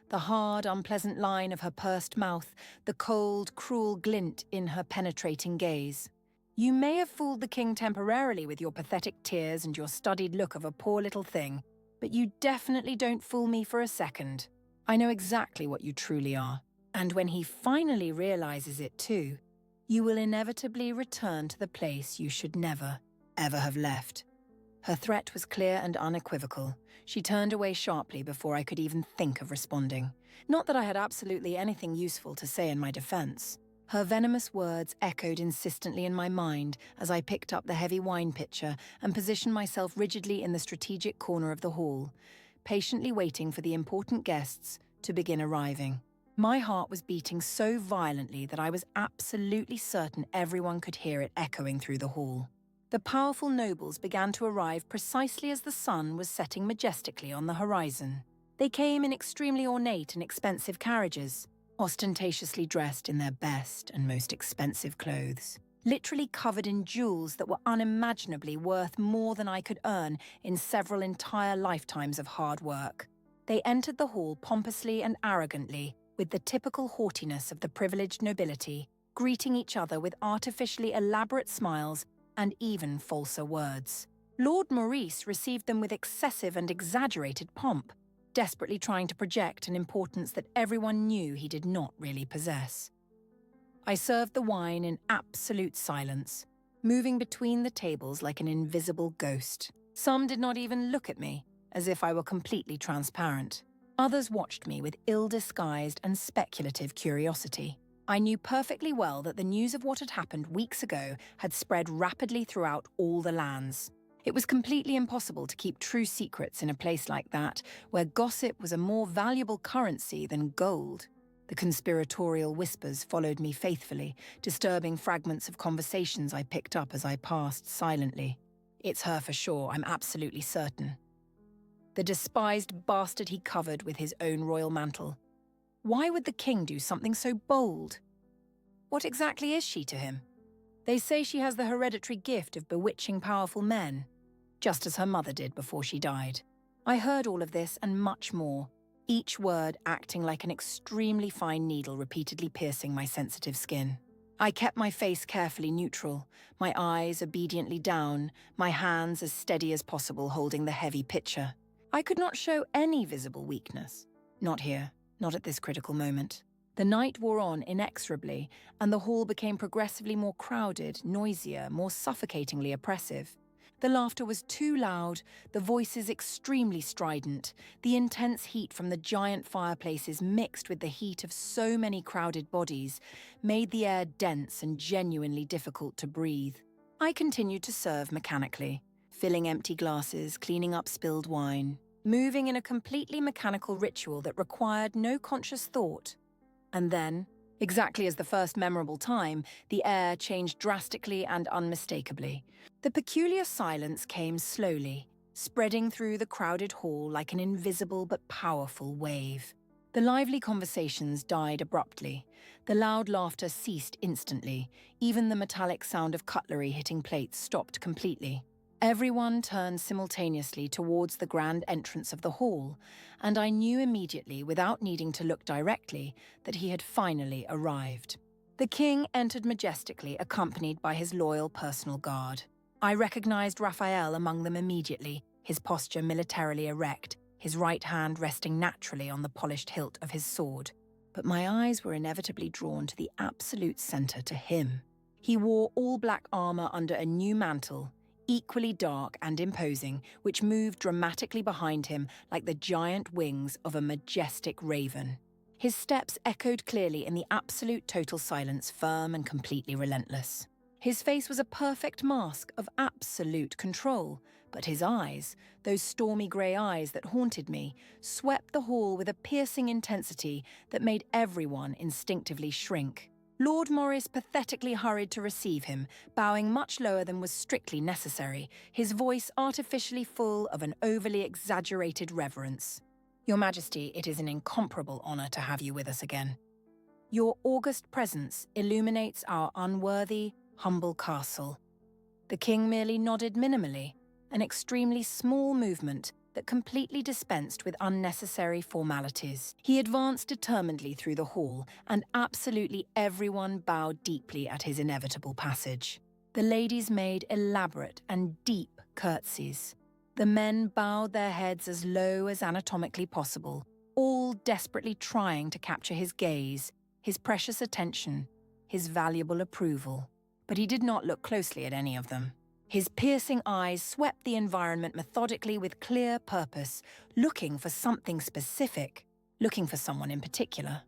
A: the hard, unpleasant line of her pursed mouth, the cold, cruel glint in her penetrating gaze. You may have fooled the king temporarily with your pathetic tears and your studied look of a poor little thing, but you definitely don't fool me for a second. I know exactly what you truly are. And when he finally realizes it too, you will inevitably return to the place you should never, ever have left. Her threat was clear and unequivocal. She turned away sharply before I could even think of responding. Not that I had absolutely anything useful to say in my defense. Her venomous words echoed insistently in my mind as I picked up the heavy wine pitcher and positioned myself rigidly in the strategic corner of the hall, patiently waiting for the important guests to begin arriving. My heart was beating so violently that I was absolutely certain everyone could hear it echoing through the hall. The powerful nobles began to arrive precisely as the sun was setting majestically on the horizon. They came in extremely ornate and expensive carriages, ostentatiously dressed in their best and most expensive clothes, literally covered in jewels that were unimaginably worth more than I could earn in several entire lifetimes of hard work. They entered the hall pompously and arrogantly, with the typical haughtiness of the privileged nobility, greeting each other with artificially elaborate smiles and even falser words. Lord Maurice received them with excessive and exaggerated pomp, desperately trying to project an importance that everyone knew he did not really possess. I served the wine in absolute silence, moving between the tables like an invisible ghost. Some did not even look at me, as if I were completely transparent. Others watched me with ill-disguised and speculative curiosity. I knew perfectly well that the news of what had happened weeks ago had spread rapidly throughout all the lands. It was completely impossible to keep true secrets in a place like that, where gossip was a more valuable currency than gold. The conspiratorial whispers followed me faithfully, disturbing fragments of conversations I picked up as I passed silently. It's her for sure, I'm absolutely certain. The despised bastard he covered with his own royal mantle. Why would the king do something so bold? What exactly is she to him? They say she has the hereditary gift of bewitching powerful men, just as her mother did before she died. I heard all of this and much more, each word acting like an extremely fine needle repeatedly piercing my sensitive skin. I kept my face carefully neutral, my eyes obediently down, my hands as steady as possible holding the heavy pitcher. I could not show any visible weakness. Not here, not at this critical moment. The night wore on inexorably, and the hall became progressively more crowded, noisier, more suffocatingly oppressive. The laughter was too loud, the voices extremely strident, the intense heat from the giant fireplaces mixed with the heat of so many crowded bodies made the air dense and genuinely difficult to breathe. I continued to serve mechanically, filling empty glasses, cleaning up spilled wine, moving in a completely mechanical ritual that required no conscious thought. And then, exactly as the first memorable time, the air changed drastically and unmistakably. The peculiar silence came slowly, spreading through the crowded hall like an invisible but powerful wave. The lively conversations died abruptly. The loud laughter ceased instantly. Even the metallic sound of cutlery hitting plates stopped completely. Everyone turned simultaneously towards the grand entrance of the hall, and I knew immediately, without needing to look directly, that he had finally arrived. The king entered majestically, accompanied by his loyal personal guard. I recognized Raphael among them immediately, his posture militarily erect, his right hand resting naturally on the polished hilt of his sword. But my eyes were inevitably drawn to the absolute center, to him. He wore all black armor under a new mantle, equally dark and imposing, which moved dramatically behind him like the giant wings of a majestic raven. His steps echoed clearly in the absolute total silence, firm and completely relentless. His face was a perfect mask of absolute control, but his eyes, those stormy grey eyes that haunted me, swept the hall with a piercing intensity that made everyone instinctively shrink. Lord Morris pathetically hurried to receive him, bowing much lower than was strictly necessary, his voice artificially full of an overly exaggerated reverence. "Your Majesty, it is an incomparable honour to have you with us again. Your august presence illuminates our unworthy, humble castle." The king merely nodded minimally, an extremely small movement that completely dispensed with unnecessary formalities. He advanced determinedly through the hall, and absolutely everyone bowed deeply at his inevitable passage. The ladies made elaborate and deep curtsies. The men bowed their heads as low as anatomically possible, all desperately trying to capture his gaze, his precious attention, his valuable approval. But he did not look closely at any of them. His piercing eyes swept the environment methodically with clear purpose, looking for something specific, looking for someone in particular.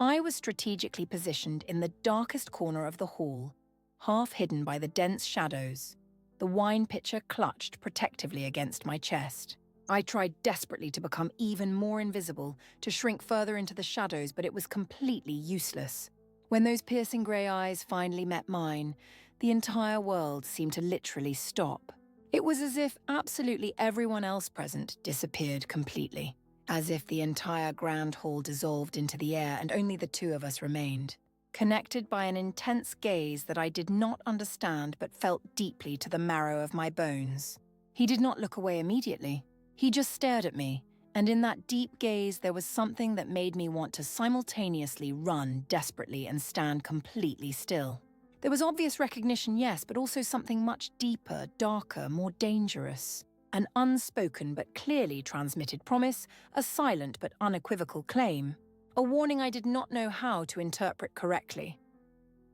A: I was strategically positioned in the darkest corner of the hall, half hidden by the dense shadows, the wine pitcher clutched protectively against my chest. I tried desperately to become even more invisible, to shrink further into the shadows, but it was completely useless. When those piercing grey eyes finally met mine, the entire world seemed to literally stop. It was as if absolutely everyone else present disappeared completely, as if the entire grand hall dissolved into the air and only the two of us remained, connected by an intense gaze that I did not understand but felt deeply to the marrow of my bones. He did not look away immediately. He just stared at me, and in that deep gaze there was something that made me want to simultaneously run desperately and stand completely still. There was obvious recognition, yes, but also something much deeper, darker, more dangerous. An unspoken but clearly transmitted promise, a silent but unequivocal claim, a warning I did not know how to interpret correctly.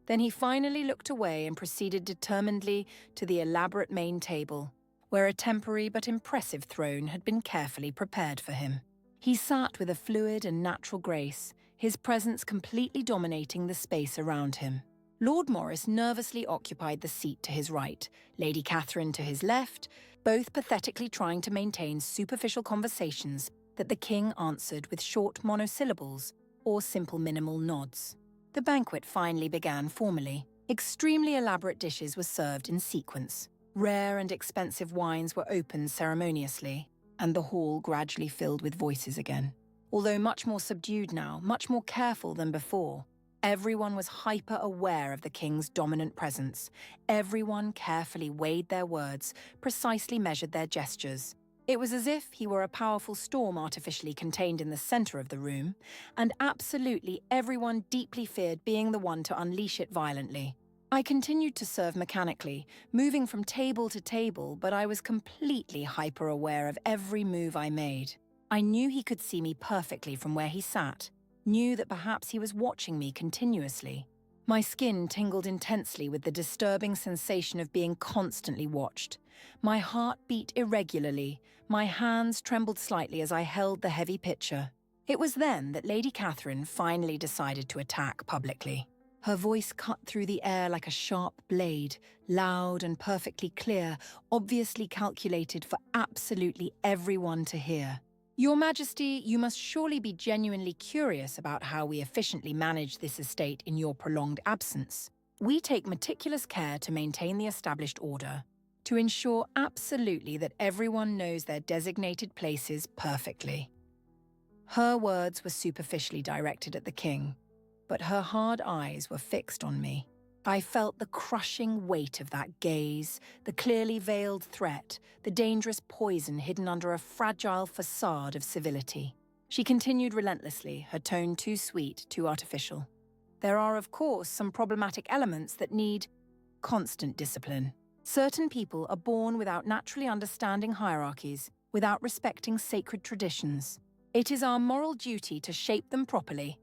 A: Then he finally looked away and proceeded determinedly to the elaborate main table, where a temporary but impressive throne had been carefully prepared for him. He sat with a fluid and natural grace, his presence completely dominating the space around him. Lord Morris nervously occupied the seat to his right, Lady Catherine to his left, both pathetically trying to maintain superficial conversations that the king answered with short monosyllables or simple minimal nods. The banquet finally began formally. Extremely elaborate dishes were served in sequence. Rare and expensive wines were opened ceremoniously, and the hall gradually filled with voices again. Although much more subdued now, much more careful than before, everyone was hyper-aware of the king's dominant presence. Everyone carefully weighed their words, precisely measured their gestures. It was as if he were a powerful storm artificially contained in the center of the room, and absolutely everyone deeply feared being the one to unleash it violently. I continued to serve mechanically, moving from table to table, but I was completely hyper-aware of every move I made. I knew he could see me perfectly from where he sat, knew that perhaps he was watching me continuously. My skin tingled intensely with the disturbing sensation of being constantly watched. My heart beat irregularly, my hands trembled slightly as I held the heavy pitcher. It was then that Lady Catherine finally decided to attack publicly. Her voice cut through the air like a sharp blade, loud and perfectly clear, obviously calculated for absolutely everyone to hear. Your Majesty, you must surely be genuinely curious about how we efficiently manage this estate in your prolonged absence. We take meticulous care to maintain the established order, to ensure absolutely that everyone knows their designated places perfectly. Her words were superficially directed at the king, but her hard eyes were fixed on me. I felt the crushing weight of that gaze, the clearly veiled threat, the dangerous poison hidden under a fragile facade of civility. She continued relentlessly, her tone too sweet, too artificial. There are, of course, some problematic elements that need constant discipline. Certain people are born without naturally understanding hierarchies, without respecting sacred traditions. It is our moral duty to shape them properly.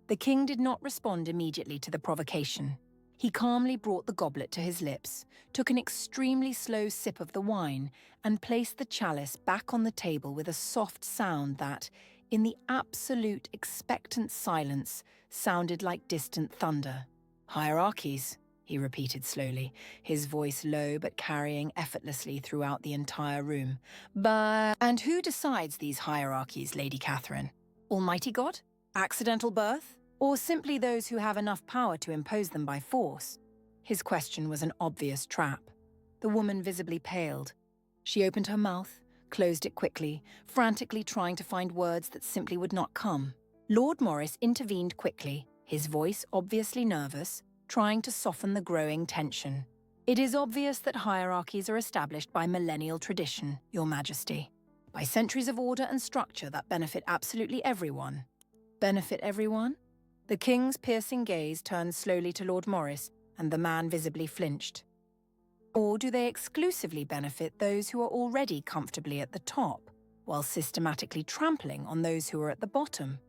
A: The king did not respond immediately to the provocation. He calmly brought the goblet to his lips, took an extremely slow sip of the wine, and placed the chalice back on the table with a soft sound that, in the absolute expectant silence, sounded like distant thunder. "Hierarchies," he repeated slowly, his voice low but carrying effortlessly throughout the entire room. And who decides these hierarchies, Lady Catherine? Almighty God? Accidental birth? Or simply those who have enough power to impose them by force? His question was an obvious trap. The woman visibly paled. She opened her mouth, closed it quickly, frantically trying to find words that simply would not come. Lord Morris intervened quickly, his voice obviously nervous, trying to soften the growing tension. "It is obvious that hierarchies are established by millennial tradition, Your Majesty. By centuries of order and structure that benefit absolutely everyone." Benefit everyone? The king's piercing gaze turned slowly to Lord Morris, and the man visibly flinched. Or do they exclusively benefit those who are already comfortably at the top, while systematically trampling on those who are at the bottom?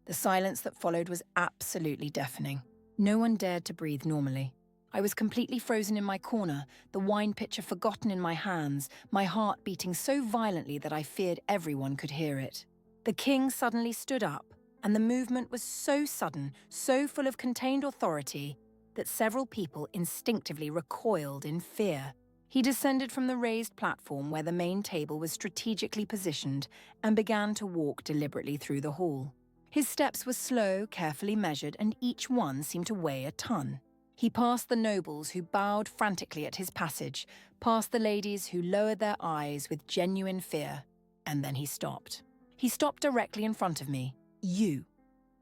A: The silence that followed was absolutely deafening. No one dared to breathe normally. I was completely frozen in my corner, the wine pitcher forgotten in my hands, my heart beating so violently that I feared everyone could hear it. The king suddenly stood up, and the movement was so sudden, so full of contained authority, that several people instinctively recoiled in fear. He descended from the raised platform where the main table was strategically positioned and began to walk deliberately through the hall. His steps were slow, carefully measured, and each one seemed to weigh a ton. He passed the nobles who bowed frantically at his passage, past the ladies who lowered their eyes with genuine fear, and then he stopped. He stopped directly in front of me. "You."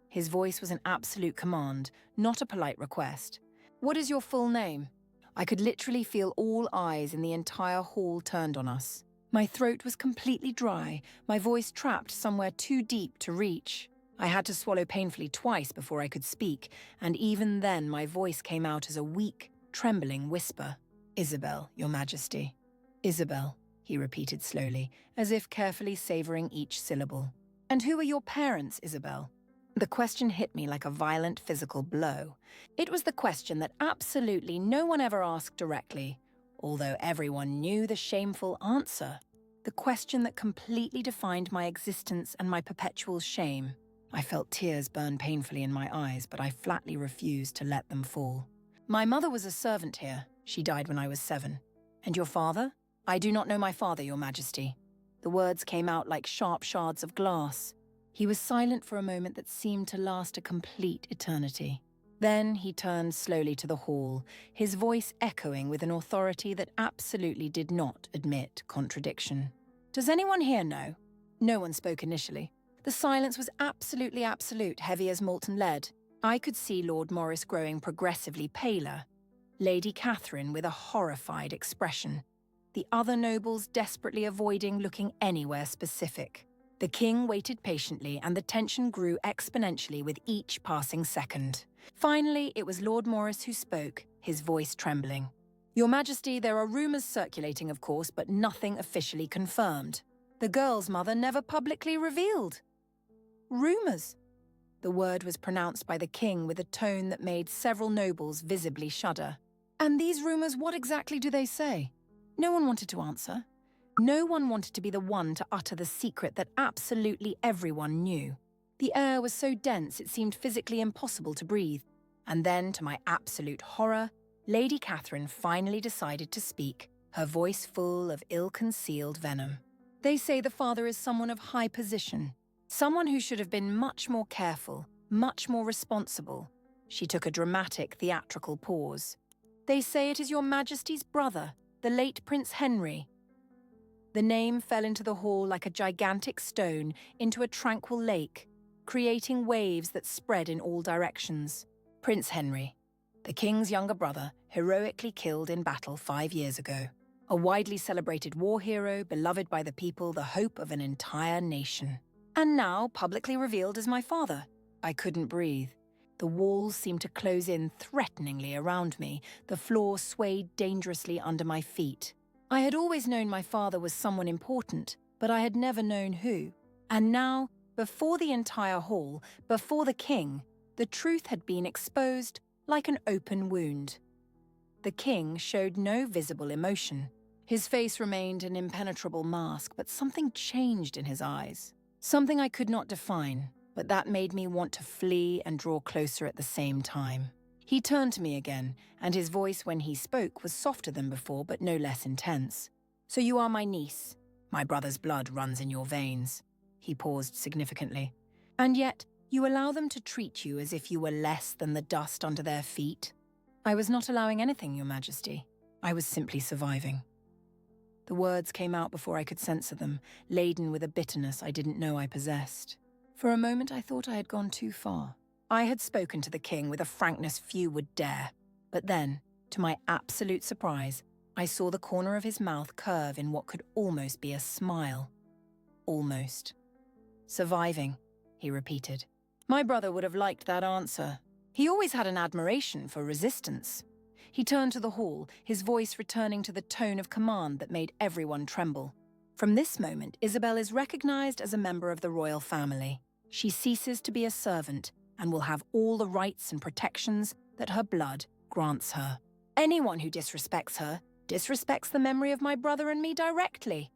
A: His voice was an absolute command, not a polite request. "What is your full name?" I could literally feel all eyes in the entire hall turned on us. My throat was completely dry, my voice trapped somewhere too deep to reach. I had to swallow painfully twice before I could speak, and even then my voice came out as a weak, trembling whisper. "Isabel, Your Majesty." "Isabel," he repeated slowly, as if carefully savoring each syllable. "And who are your parents, Isabel?" The question hit me like a violent physical blow. It was the question that absolutely no one ever asked directly, although everyone knew the shameful answer. The question that completely defined my existence and my perpetual shame. I felt tears burn painfully in my eyes, but I flatly refused to let them fall. "My mother was a servant here. She died when I was 7. And your father?" "I do not know my father, Your Majesty." The words came out like sharp shards of glass. He was silent for a moment that seemed to last a complete eternity. Then he turned slowly to the hall, his voice echoing with an authority that absolutely did not admit contradiction. "Does anyone here know?" No one spoke initially. The silence was absolutely absolute, heavy as molten lead. I could see Lord Morris growing progressively paler, Lady Catherine with a horrified expression, the other nobles desperately avoiding looking anywhere specific. The king waited patiently, and the tension grew exponentially with each passing second. Finally, it was Lord Morris who spoke, his voice trembling. "Your Majesty, there are rumours circulating, of course, but nothing officially confirmed. The girl's mother never publicly revealed." "Rumours?" The word was pronounced by the king with a tone that made several nobles visibly shudder. "And these rumours, what exactly do they say?" No one wanted to answer. No one wanted to be the one to utter the secret that absolutely everyone knew. The air was so dense it seemed physically impossible to breathe. And then, to my absolute horror, Lady Catherine finally decided to speak, her voice full of ill-concealed venom. "They say the father is someone of high position, someone who should have been much more careful, much more responsible." She took a dramatic, theatrical pause. "They say it is your Majesty's brother, the late Prince Henry." The name fell into the hall like a gigantic stone into a tranquil lake, creating waves that spread in all directions. Prince Henry, the king's younger brother, heroically killed in battle 5 years ago. A widely celebrated war hero, beloved by the people, the hope of an entire nation. And now publicly revealed as my father. I couldn't breathe. The walls seemed to close in threateningly around me. The floor swayed dangerously under my feet. I had always known my father was someone important, but I had never known who. And now, before the entire hall, before the king, the truth had been exposed like an open wound. The king showed no visible emotion. His face remained an impenetrable mask, but something changed in his eyes. Something I could not define, but that made me want to flee and draw closer at the same time. He turned to me again, and his voice when he spoke was softer than before, but no less intense. "So you are my niece. My brother's blood runs in your veins." He paused significantly. "And yet, you allow them to treat you as if you were less than the dust under their feet?" "I was not allowing anything, Your Majesty. I was simply surviving." The words came out before I could censor them, laden with a bitterness I didn't know I possessed. For a moment I thought I had gone too far. I had spoken to the king with a frankness few would dare. But then, to my absolute surprise, I saw the corner of his mouth curve in what could almost be a smile. Almost. "Surviving," he repeated. My brother would have liked that answer. He always had an admiration for resistance. He turned to the hall, his voice returning to the tone of command that made everyone tremble. "From this moment, Isabel is recognized as a member of the royal family. She ceases to be a servant and will have all the rights and protections that her blood grants her. Anyone who disrespects her disrespects the memory of my brother and me directly."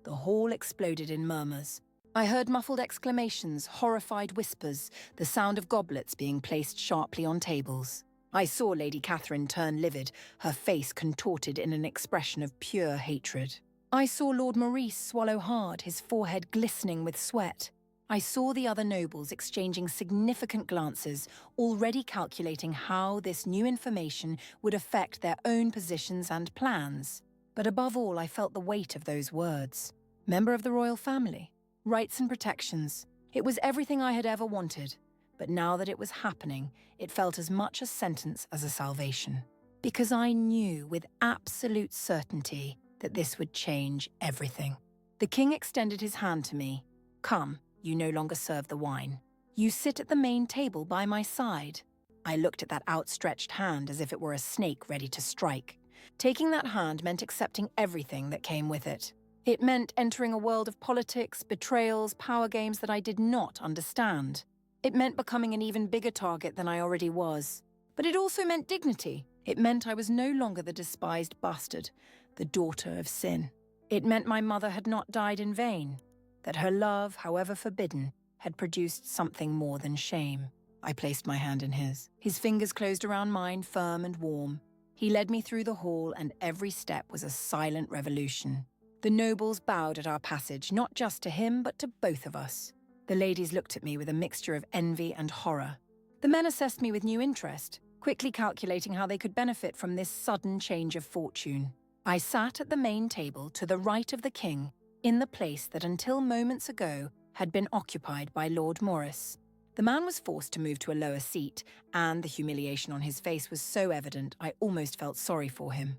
A: The hall exploded in murmurs. I heard muffled exclamations, horrified whispers, the sound of goblets being placed sharply on tables. I saw Lady Catherine turn livid, her face contorted in an expression of pure hatred. I saw Lord Maurice swallow hard, his forehead glistening with sweat. I saw the other nobles exchanging significant glances, already calculating how this new information would affect their own positions and plans. But above all, I felt the weight of those words. Member of the royal family. Rights and protections. It was everything I had ever wanted. But now that it was happening, it felt as much a sentence as a salvation. Because I knew with absolute certainty that this would change everything. The king extended his hand to me. "Come. You no longer serve the wine. You sit at the main table by my side." I looked at that outstretched hand as if it were a snake ready to strike. Taking that hand meant accepting everything that came with it. It meant entering a world of politics, betrayals, power games that I did not understand. It meant becoming an even bigger target than I already was. But it also meant dignity. It meant I was no longer the despised bastard, the daughter of sin. It meant my mother had not died in vain. That her love, however forbidden, had produced something more than shame. I placed my hand in his. His fingers closed around mine, firm and warm. He led me through the hall, and every step was a silent revolution. The nobles bowed at our passage, not just to him, but to both of us. The ladies looked at me with a mixture of envy and horror. The men assessed me with new interest, quickly calculating how they could benefit from this sudden change of fortune. I sat at the main table to the right of the king, in the place that until moments ago had been occupied by Lord Morris. The man was forced to move to a lower seat, and the humiliation on his face was so evident I almost felt sorry for him.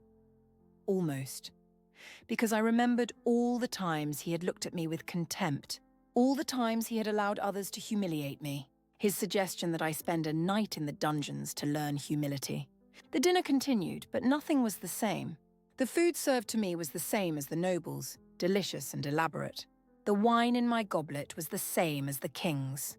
A: Almost. because I remembered all the times he had looked at me with contempt, all the times he had allowed others to humiliate me, his suggestion that I spend a night in the dungeons to learn humility. The dinner continued, but nothing was the same. The food served to me was the same as the nobles, delicious and elaborate. The wine in my goblet was the same as the king's.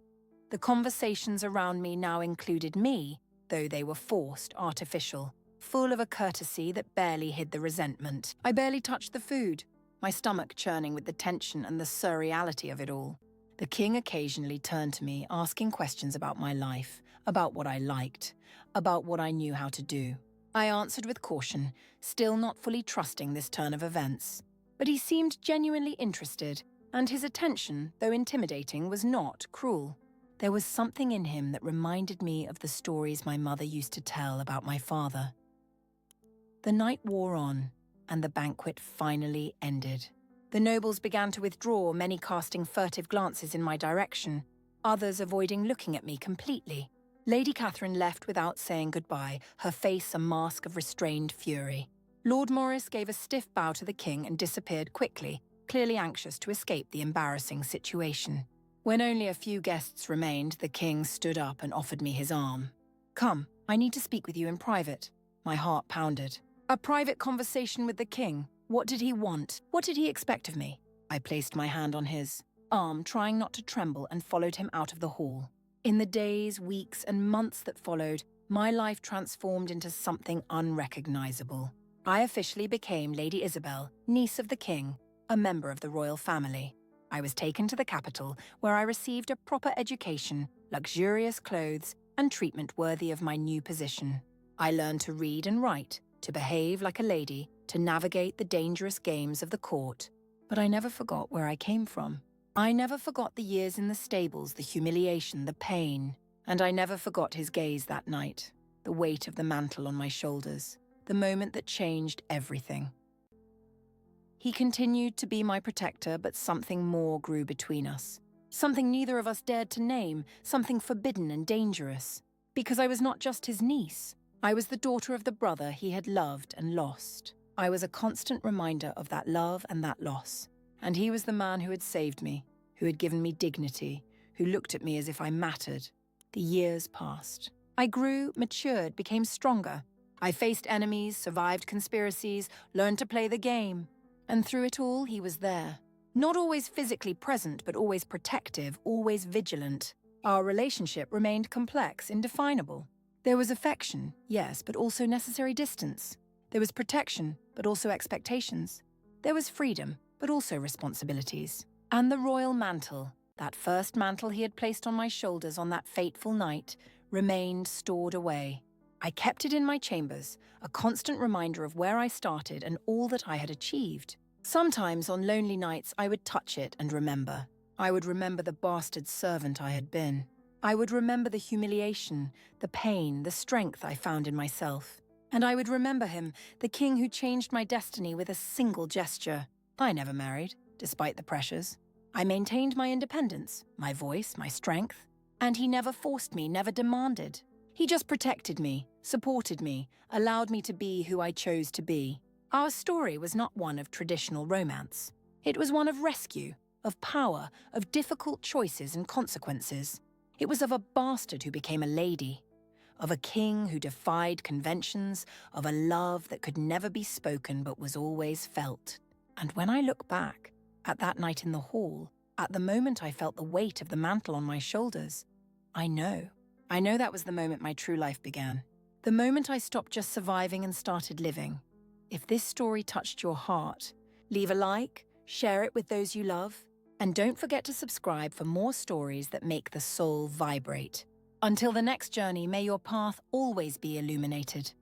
A: The conversations around me now included me, though they were forced, artificial, full of a courtesy that barely hid the resentment. I barely touched the food, my stomach churning with the tension and the surreality of it all. The king occasionally turned to me, asking questions about my life, about what I liked, about what I knew how to do. I answered with caution, still not fully trusting this turn of events. But he seemed genuinely interested, and his attention, though intimidating, was not cruel. There was something in him that reminded me of the stories my mother used to tell about my father. The night wore on, and the banquet finally ended. The nobles began to withdraw, many casting furtive glances in my direction, others avoiding looking at me completely. Lady Catherine left without saying goodbye, her face a mask of restrained fury. Lord Maurice gave a stiff bow to the king and disappeared quickly, clearly anxious to escape the embarrassing situation. When only a few guests remained, the king stood up and offered me his arm. "Come, I need to speak with you in private." My heart pounded. A private conversation with the king? What did he want? What did he expect of me? I placed my hand on his arm, trying not to tremble, and followed him out of the hall. In the days, weeks, and months that followed, my life transformed into something unrecognizable. I officially became Lady Isabel, niece of the king, a member of the royal family. I was taken to the capital, where I received a proper education, luxurious clothes, and treatment worthy of my new position. I learned to read and write, to behave like a lady, to navigate the dangerous games of the court. But I never forgot where I came from. I never forgot the years in the stables, the humiliation, the pain. And I never forgot his gaze that night, the weight of the mantle on my shoulders, the moment that changed everything. He continued to be my protector, but something more grew between us. Something neither of us dared to name, something forbidden and dangerous. Because I was not just his niece. I was the daughter of the brother he had loved and lost. I was a constant reminder of that love and that loss. And he was the man who had saved me, who had given me dignity, who looked at me as if I mattered. The years passed. I grew, matured, became stronger. I faced enemies, survived conspiracies, learned to play the game. And through it all, he was there. Not always physically present, but always protective, always vigilant. Our relationship remained complex, indefinable. There was affection, yes, but also necessary distance. There was protection, but also expectations. There was freedom, but also responsibilities. And the royal mantle, that first mantle he had placed on my shoulders on that fateful night, remained stored away. I kept it in my chambers, a constant reminder of where I started and all that I had achieved. Sometimes on lonely nights I would touch it and remember. I would remember the bastard servant I had been. I would remember the humiliation, the pain, the strength I found in myself. And I would remember him, the king who changed my destiny with a single gesture. I never married, despite the pressures. I maintained my independence, my voice, my strength. And he never forced me, never demanded. He just protected me, supported me, allowed me to be who I chose to be. Our story was not one of traditional romance. It was one of rescue, of power, of difficult choices and consequences. It was of a bastard who became a lady, of a king who defied conventions, of a love that could never be spoken but was always felt. And when I look back, at that night in the hall, at the moment I felt the weight of the mantle on my shoulders, I know that was the moment my true life began. The moment I stopped just surviving and started living. If this story touched your heart, leave a like, share it with those you love, and don't forget to subscribe for more stories that make the soul vibrate. Until the next journey, may your path always be illuminated.